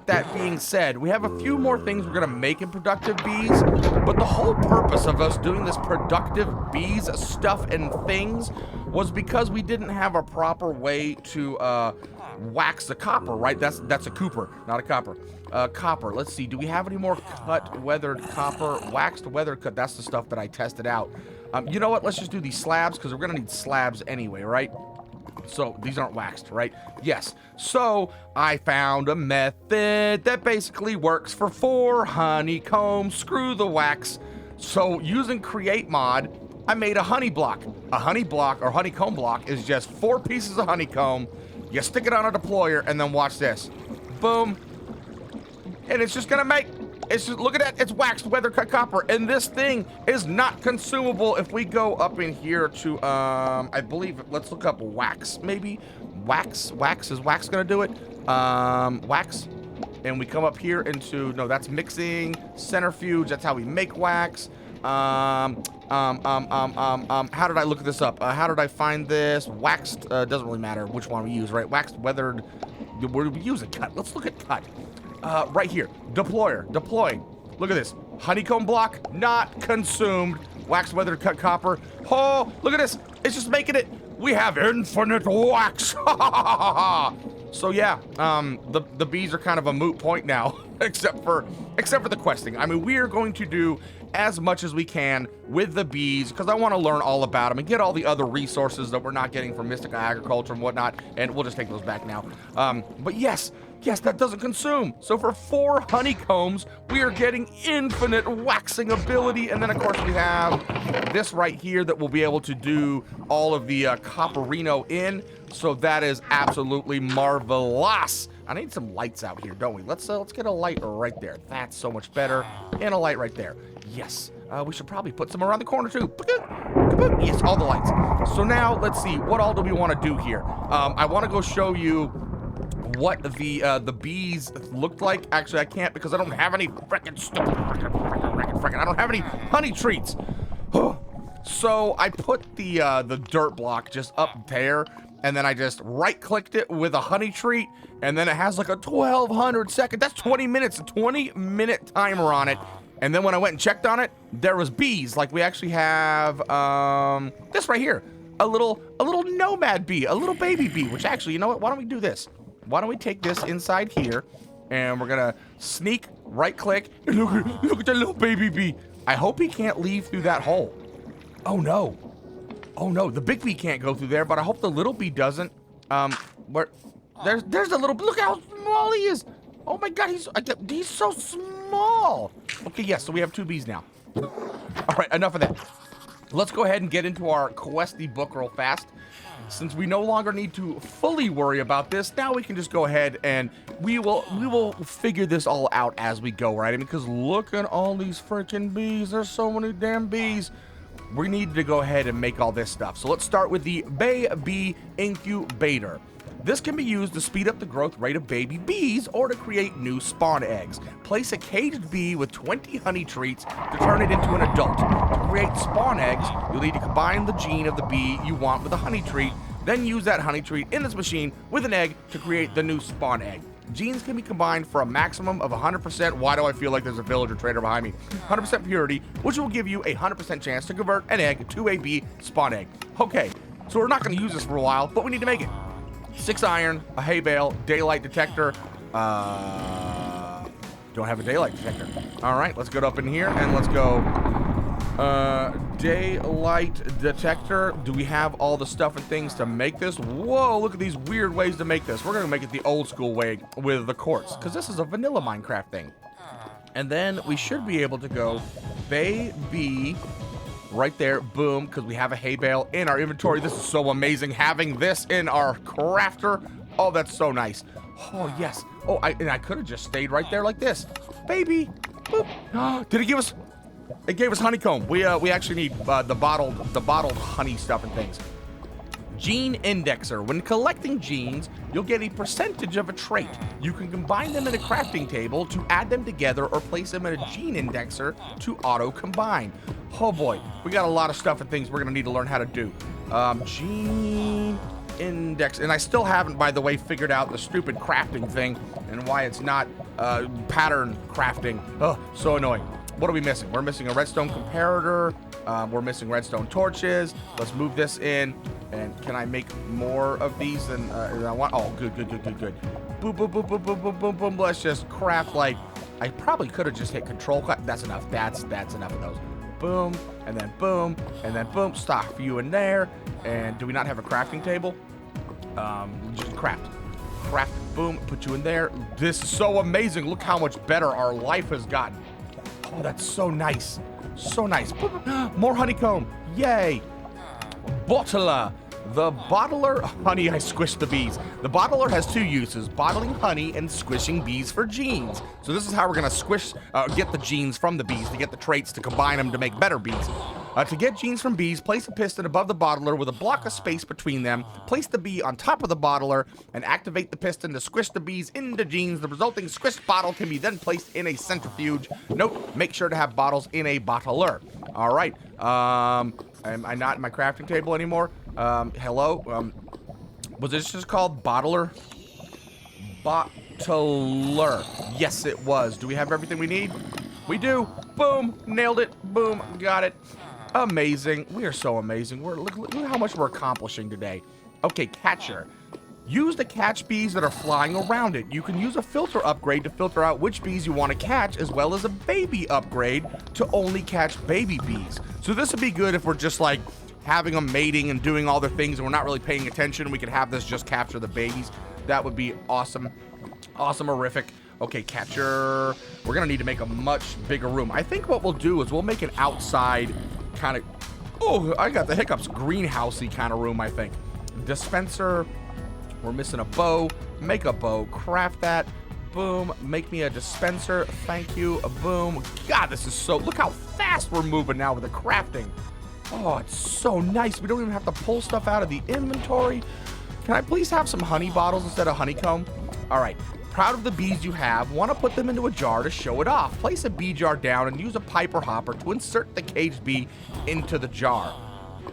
that being said, we have a few more things we're gonna make in productive bees, but the whole purpose of us doing this productive bees stuff and things was because we didn't have a proper way to wax the copper, right? That's a cooper, not a copper. Copper. Let's see. Do we have any more cut weathered copper? Waxed weathered cut. That's the stuff that I tested out. You know what? Let's just do these slabs because we're gonna need slabs anyway, right? So these aren't waxed, right? Yes. So I found a method that basically works for 4 honeycombs. Screw the wax. So using create mod, I made a honey block. A honey block or honeycomb block is just 4 pieces of honeycomb. You stick it on a deployer and then watch this. Boom. And it's just gonna make, it's just, look at that, it's waxed weather cut copper. And this thing is not consumable. If we go up in here to, I believe, let's look up wax maybe. Wax, is wax gonna do it? Wax. And we come up here into, no, that's mixing, centrifuge, that's how we make wax. How did I look this up? How did I find this? Waxed, doesn't really matter which one we use, right? Waxed, weathered, where do we use it? Cut, let's look at cut. Right here, deployer, deploying. Look at this, honeycomb block, not consumed. Waxed, weathered, cut copper. Oh, look at this, it's just making it. We have infinite wax. So yeah, the bees are kind of a moot point now, except for the questing. I mean, we are going to do as much as we can with the bees because I want to learn all about them and get all the other resources that we're not getting from mystical agriculture and whatnot. And we'll just take those back now. But yes, that doesn't consume. So for 4 honeycombs, we are getting infinite waxing ability. And then of course we have this right here that will be able to do all of the copperino in. So that is absolutely marvelous. I need some lights out here, don't we? Let's get a light right there. That's so much better. And a light right there. Yes. We should probably put some around the corner too. Yes, all the lights. So now let's see. What all do we want to do here? I want to go show you what the bees looked like. Actually, I can't because I don't have any frickin' stupid I don't have any honey treats. So I put the dirt block just up there. And then I just right-clicked it with a honey treat, and then it has like a 1200 second. That's 20 minutes, a 20-minute timer on it. And then when I went and checked on it, there was bees. Like we actually have this right here, a little nomad bee, a little baby bee. Which actually, you know what? Why don't we do this? Why don't we take this inside here, and we're gonna sneak right-click. And look at that little baby bee. I hope he can't leave through that hole. Oh no. Oh no, the big bee can't go through there, but I hope the little bee doesn't. Where there's a little, look how small he is. Oh my god, he's so small. Okay, yes, so we have 2 bees now. All right, enough of that. Let's go ahead and get into our questy book real fast. Since we no longer need to fully worry about this, now we can just go ahead and we will figure this all out as we go, right? I mean, because look at all these freaking bees. There's so many damn bees. We need to go ahead and make all this stuff. So let's start with the Bay Bee Incubator. This can be used to speed up the growth rate of baby bees or to create new spawn eggs. Place a caged bee with 20 honey treats to turn it into an adult. To create spawn eggs, you'll need to combine the gene of the bee you want with a honey treat, then use that honey treat in this machine with an egg to create the new spawn egg. Genes can be combined for a maximum of 100%. Why do I feel like there's a villager trader behind me? 100% purity, which will give you a 100% chance to convert an egg to a bee spawn egg. Okay, so we're not going to use this for a while, but we need to make it. 6 iron, a hay bale, daylight detector. Don't have a daylight detector. All right, let's go up in here and let's go. Daylight detector. Do we have all the stuff and things to make this? Whoa, look at these weird ways to make this. We're gonna make it the old school way with the quartz, because this is a vanilla Minecraft thing. And then we should be able to go baby right there, boom, because we have a hay bale in our inventory. This is so amazing having this in our crafter. Oh, that's so nice. Oh yes. Oh, I could have just stayed right there like this, baby. Boop. Did it give us? It gave us honeycomb. We actually need the bottled honey stuff and things. Gene indexer. When collecting genes, you'll get a percentage of a trait. You can combine them in a crafting table to add them together or place them in a gene indexer to auto combine. Oh boy, we got a lot of stuff and things we're gonna need to learn how to do. Gene index, and I still haven't, by the way, figured out the stupid crafting thing and why it's not pattern crafting. Oh, so annoying. What are we missing? We're missing a redstone comparator. We're missing redstone torches. Let's move this in. And can I make more of these than I want? Oh, good. Boom, boom, boom, boom, boom, boom, boom, boom. Let's just craft like... I probably could have just hit control. That's enough. That's enough of those. Boom, and then boom, and then boom. Stock you in there. And do we not have a crafting table? Just craft. Craft, boom, put you in there. This is so amazing. Look how much better our life has gotten. Oh, that's so nice. So nice. More honeycomb. Yay. Bottler. The bottler, honey, I squished the bees. The bottler has two uses, bottling honey and squishing bees for genes. So this is how we're gonna get the genes from the bees to get the traits to combine them to make better bees. To get genes from bees, place a piston above the bottler with a block of space between them. Place the bee on top of the bottler and activate the piston to squish the bees into genes. The resulting squished bottle can be then placed in a centrifuge. Note, make sure to have bottles in a bottler. All right. Am I not in my crafting table anymore? Hello? Was this just called bottler? Bottler. Yes, it was. Do we have everything we need? We do. Boom. Nailed it. Boom. Got it. Amazing. We are so amazing. Look how much we're accomplishing today. Okay, catcher. Use to catch bees that are flying around it. You can use a filter upgrade to filter out which bees you want to catch, as well as a baby upgrade to only catch baby bees. So this would be good if we're just like having them mating and doing all their things and we're not really paying attention. We could have this just capture the babies. That would be awesome. Awesome, horrific. Okay, catcher. We're gonna need to make a much bigger room. I think what we'll do is we'll make an outside kind of, oh, I got the hiccups, greenhousey kind of room, I think. Dispenser. We're missing a bow. Make a bow. Craft that. Boom. Make me a dispenser. Thank you. A boom. God, this is so... Look how fast we're moving now with the crafting. Oh, it's so nice. We don't even have to pull stuff out of the inventory. Can I please have some honey bottles instead of honeycomb? All right. Proud of the bees you have. Want to put them into a jar to show it off. Place a bee jar down and use a piper hopper to insert the caged bee into the jar.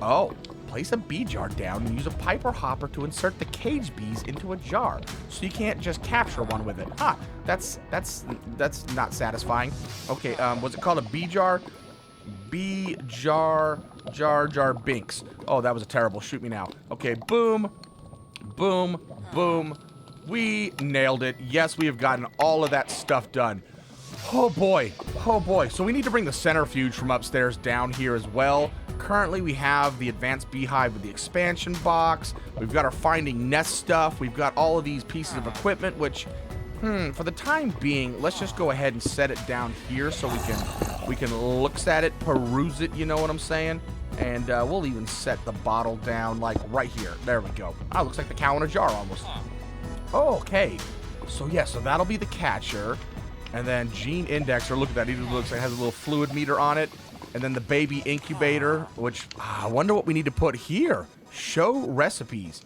Oh. Place a bee jar down and use a piper hopper to insert the caged bees into a jar. So you can't just capture one with it. Huh, that's not satisfying. Okay, was it called a bee jar? Bee jar, jar binks. Oh, that was a terrible, shoot me now. Okay, boom, boom, boom. We nailed it. Yes, we have gotten all of that stuff done. Oh boy, oh boy. So we need to bring the centrifuge from upstairs down here as well. Currently, we have the advanced beehive with the expansion box. We've got our finding nest stuff. We've got all of these pieces of equipment, which, for the time being, let's just go ahead and set it down here so we can look at it, peruse it, you know what I'm saying? And we'll even set the bottle down, like, right here. There we go. Oh, looks like the cow in a jar almost. Oh, okay. So, yeah, so that'll be the catcher. And then gene indexer, look at that. It looks like it has a little fluid meter on it. And then the baby incubator, which I wonder what we need to put here. Show recipes.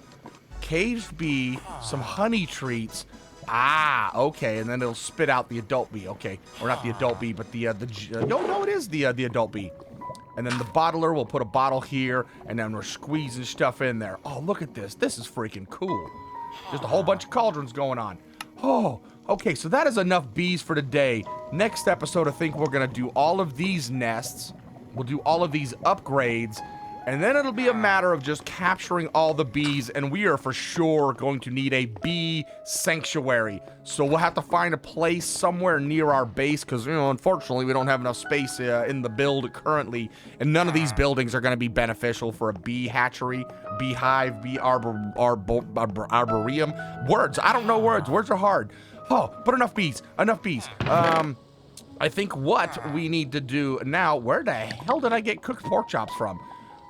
Caged bee, some honey treats. Ah, okay. And then it'll spit out the adult bee. Okay, or not the adult bee, but no, it is the adult bee. And then the bottler, we'll put a bottle here, and then we're squeezing stuff in there. Oh, look at this. This is freaking cool. Just a whole bunch of cauldrons going on. Oh, okay, so that is enough bees for today. Next episode, I think we're going to do all of these nests. We'll do all of these upgrades. And then it'll be a matter of just capturing all the bees. And we are for sure going to need a bee sanctuary. So we'll have to find a place somewhere near our base. Because, you know, unfortunately, we don't have enough space in the build currently. And none of these buildings are going to be beneficial for a bee hatchery, beehive, bee arboreum. Words. I don't know words. Words are hard. Oh, but enough bees. Enough bees. I think what we need to do now, where the hell did I get cooked pork chops from?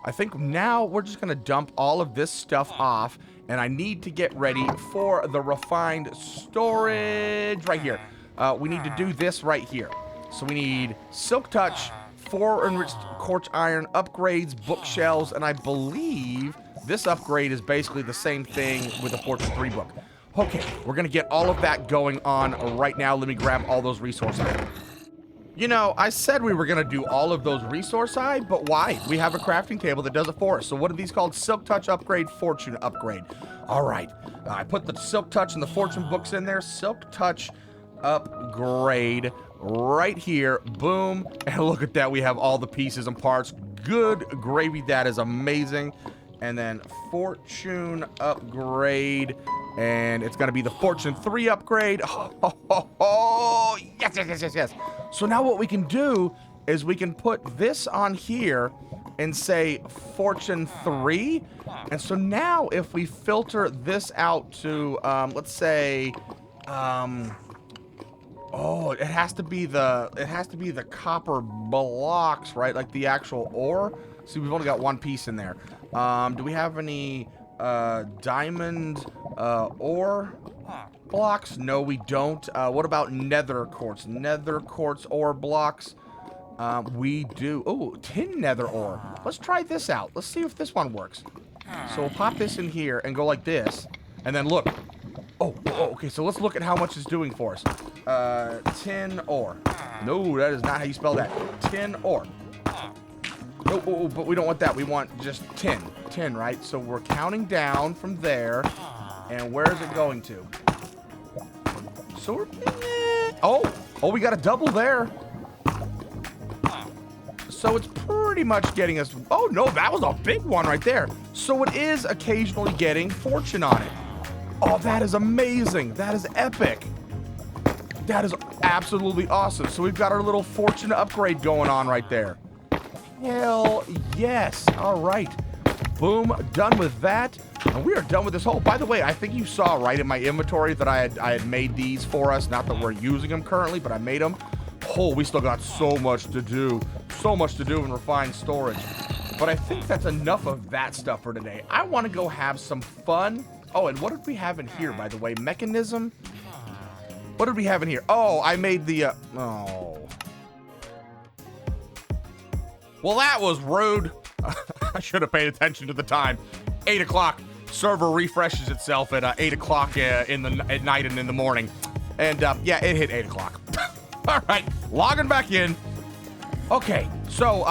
I think now we're just going to dump all of this stuff off, and I need to get ready for the refined storage right here. We need to do this right here. So we need Silk Touch, 4 enriched quartz iron, upgrades, bookshelves, and I believe this upgrade is basically the same thing with the Fortune 3 book. Okay, we're going to get all of that going on right now. Let me grab all those resources. You know, I said we were going to do all of those resource side, but why? We have a crafting table that does it for us. So what are these called? Silk Touch upgrade, Fortune upgrade. All right. I put the Silk Touch and the Fortune books in there. Silk Touch upgrade right here. Boom. And look at that. We have all the pieces and parts. Good gravy. That is amazing. And then fortune upgrade. And it's going to be the fortune 3 upgrade. Oh, yes. So now what we can do is we can put this on here and say fortune 3. And so now if we filter this out to, let's say, oh, it has to be the copper blocks, right? Like the actual ore. See, we've only got one piece in there. Do we have any diamond ore blocks? No, we don't. What about nether quartz? Nether quartz ore blocks. We do. Oh, tin nether ore. Let's try this out. Let's see if this one works. So we'll pop this in here and go like this. And then look. Oh, okay. So let's look at how much it's doing for us. Tin ore. No, that is not how you spell that. Tin ore. Oh, but we don't want that. We want just 10. 10, right? So we're counting down from there. And where is it going to? So we're... Oh, we got a double there. So it's pretty much getting us... Oh, no, that was a big one right there. So it is occasionally getting fortune on it. Oh, that is amazing. That is epic. That is absolutely awesome. So we've got our little fortune upgrade going on right there. Hell yes. All right. Boom. Done with that. And we are done with this hole. By the way, I think you saw right in my inventory that I had made these for us. Not that we're using them currently, but I made them. Oh, we still got so much to do. So much to do in refined storage. But I think that's enough of that stuff for today. I want to go have some fun. Oh, and what did we have in here, by the way? Mechanism? What did we have in here? Oh, I made the... Oh... Well, that was rude. I should have paid attention to the time. 8 o'clock. Server refreshes itself at 8 o'clock at night and in the morning. And, yeah, it hit 8 o'clock. All right, logging back in. Okay, so,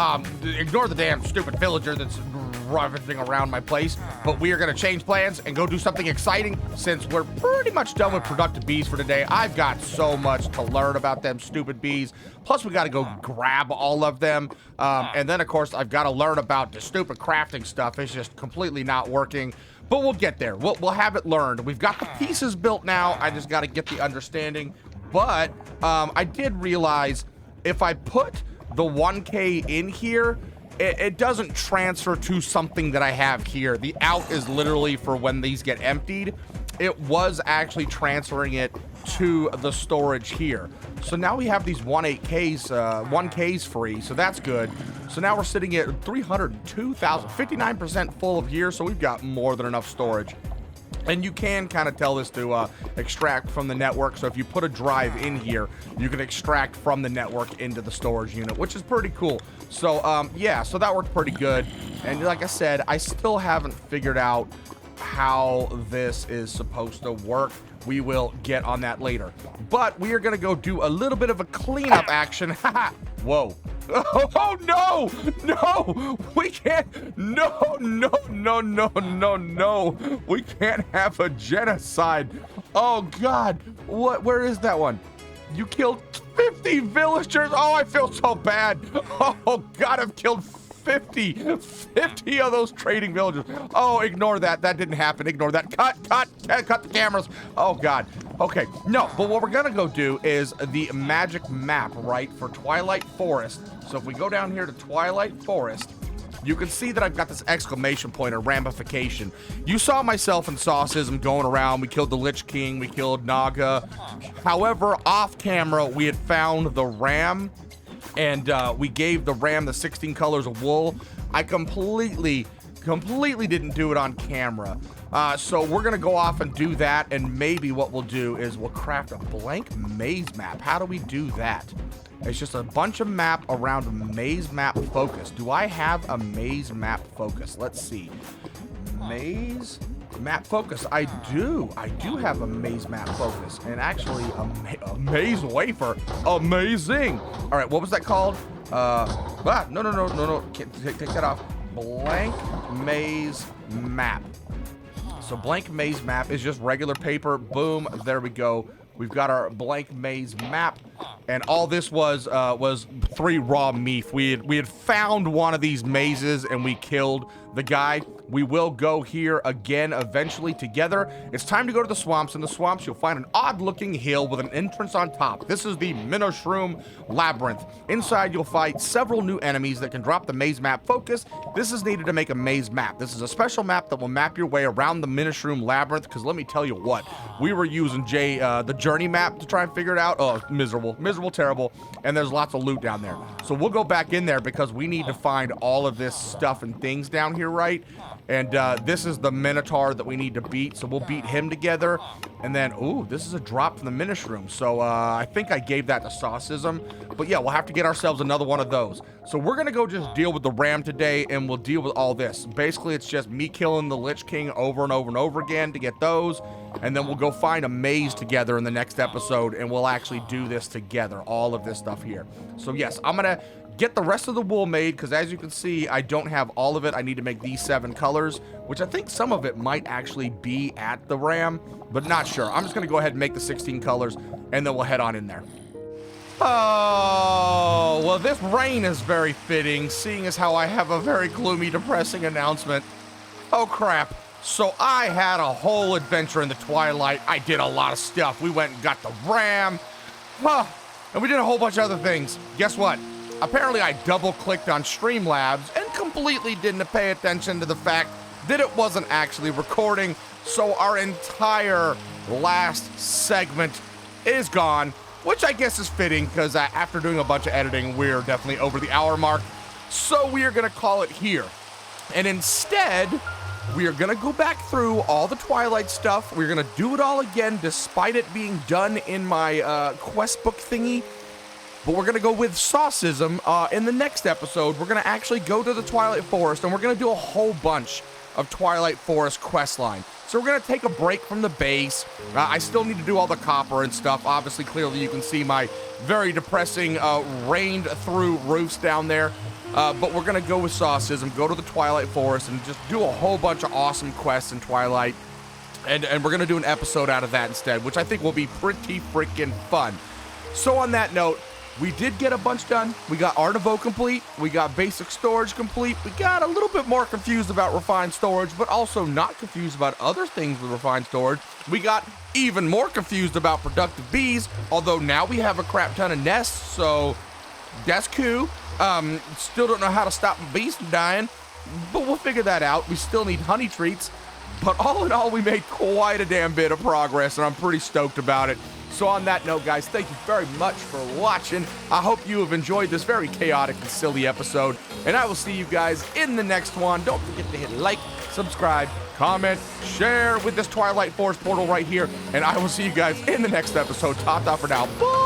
ignore the damn stupid villager that's ravaging around my place. But we are going to change plans and go do something exciting since we're pretty much done with productive bees for today. I've got so much to learn about them stupid bees. Plus, we got to go grab all of them. And then, of course, I've got to learn about the stupid crafting stuff. It's just completely not working. But we'll get there. We'll have it learned. We've got the pieces built now. I just got to get the understanding. But I did realize if I put the 1K in here, it doesn't transfer to something that I have here. The out is literally for when these get emptied. It was actually transferring it to the storage here. So now we have these 1Ks free, so that's good. So now we're sitting at 302,000, 59% full of here, so we've got more than enough storage. And you can kind of tell this to extract from the network. So if you put a drive in here, you can extract from the network into the storage unit, which is pretty cool. So, yeah, so that worked pretty good. And like I said, I still haven't figured out how this is supposed to work. We will get on that later. But we are going to go do a little bit of a cleanup action. Whoa. Oh, no. No. We can't. No. We can't have a genocide. Oh, God. Where is that one? You killed 50 villagers. Oh, I feel so bad. Oh, God, I've killed 50 of those trading villagers. Oh, ignore that. That didn't happen. Ignore that. Cut the cameras. Oh, God. Okay. No, but what we're going to go do is the magic map, right, for Twilight Forest. So if we go down here to Twilight Forest, you can see that I've got this exclamation point or ramification. You saw myself and Saucism going around. We killed the Lich King. We killed Naga. However, off camera, we had found the ram. And we gave the ram the 16 colors of wool. I completely didn't do it on camera. So we're going to go off and do that. And maybe what we'll do is we'll craft a blank maze map. How do we do that? It's just a bunch of map around a maze map focus. Do I have a maze map focus? Let's see. Maze map focus. I do have a maze map focus, and actually a maze wafer. Amazing. All right, what was that called? No. Take that off. Blank maze map. So blank maze map is just regular paper. Boom. There we go. We've got our blank maze map, and all this was 3 raw meat. We had found one of these mazes, and we killed the guy. We will go here again eventually together. It's time to go to the swamps. In the swamps, you'll find an odd-looking hill with an entrance on top. This is the Minnoshroom Labyrinth. Inside, you'll fight several new enemies that can drop the maze map focus. This is needed to make a maze map. This is a special map that will map your way around the Minnoshroom Labyrinth, because let me tell you what, we were using the journey map to try and figure it out. Oh, miserable, terrible, and there's lots of loot down there. So we'll go back in there because we need to find all of this stuff and things down here, right? And this is the Minotaur that we need to beat, so we'll beat him together. And then, ooh, this is a drop from the Minnoshroom. So I think I gave that to Saucism. But yeah, we'll have to get ourselves another one of those. So we're gonna go just deal with the ram today, and we'll deal with all this. Basically, it's just me killing the Lich King over and over and over again to get those. And then we'll go find a maze together in the next episode, and we'll actually do this together, all of this stuff here. So yes, I'm gonna get the rest of the wool made, because as you can see, I don't have all of it. I need to make these 7 colors, which I think some of it might actually be at the ram, but not sure. I'm just gonna go ahead and make the 16 colors, and then we'll head on in there. Oh, well, this rain is very fitting, seeing as how I have a very gloomy, depressing announcement. Oh, crap. So I had a whole adventure in the Twilight. I did a lot of stuff. We went and got the ram, and we did a whole bunch of other things. Guess what? Apparently I double-clicked on Streamlabs and completely didn't pay attention to the fact that it wasn't actually recording, so our entire last segment is gone, which I guess is fitting, because after doing a bunch of editing, we're definitely over the hour mark, so we are going to call it here. And instead, we are going to go back through all the Twilight stuff. We're going to do it all again, despite it being done in my quest book thingy. But we're going to go with Saucism in the next episode. We're going to actually go to the Twilight Forest, and we're going to do a whole bunch of Twilight Forest questline. So we're going to take a break from the base. I still need to do all the copper and stuff. Obviously, clearly, you can see my very depressing rained-through roofs down there. But we're going to go with Saucism, go to the Twilight Forest, and just do a whole bunch of awesome quests in Twilight. And we're going to do an episode out of that instead, which I think will be pretty freaking fun. So on that note, we did get a bunch done. We got Art of Voe complete. We got basic storage complete. We got a little bit more confused about refined storage, but also not confused about other things with refined storage. We got even more confused about productive bees, although now we have a crap ton of nests, so that's cool. Still don't know how to stop bees from dying, but we'll figure that out. We still need honey treats, but all in all, we made quite a damn bit of progress, and I'm pretty stoked about it. So on that note, guys, thank you very much for watching. I hope you have enjoyed this very chaotic and silly episode, and I will see you guys in the next one. Don't forget to hit like, subscribe, comment, share with this Twilight Forest portal right here, and I will see you guys in the next episode. Ta-ta for now. Bye!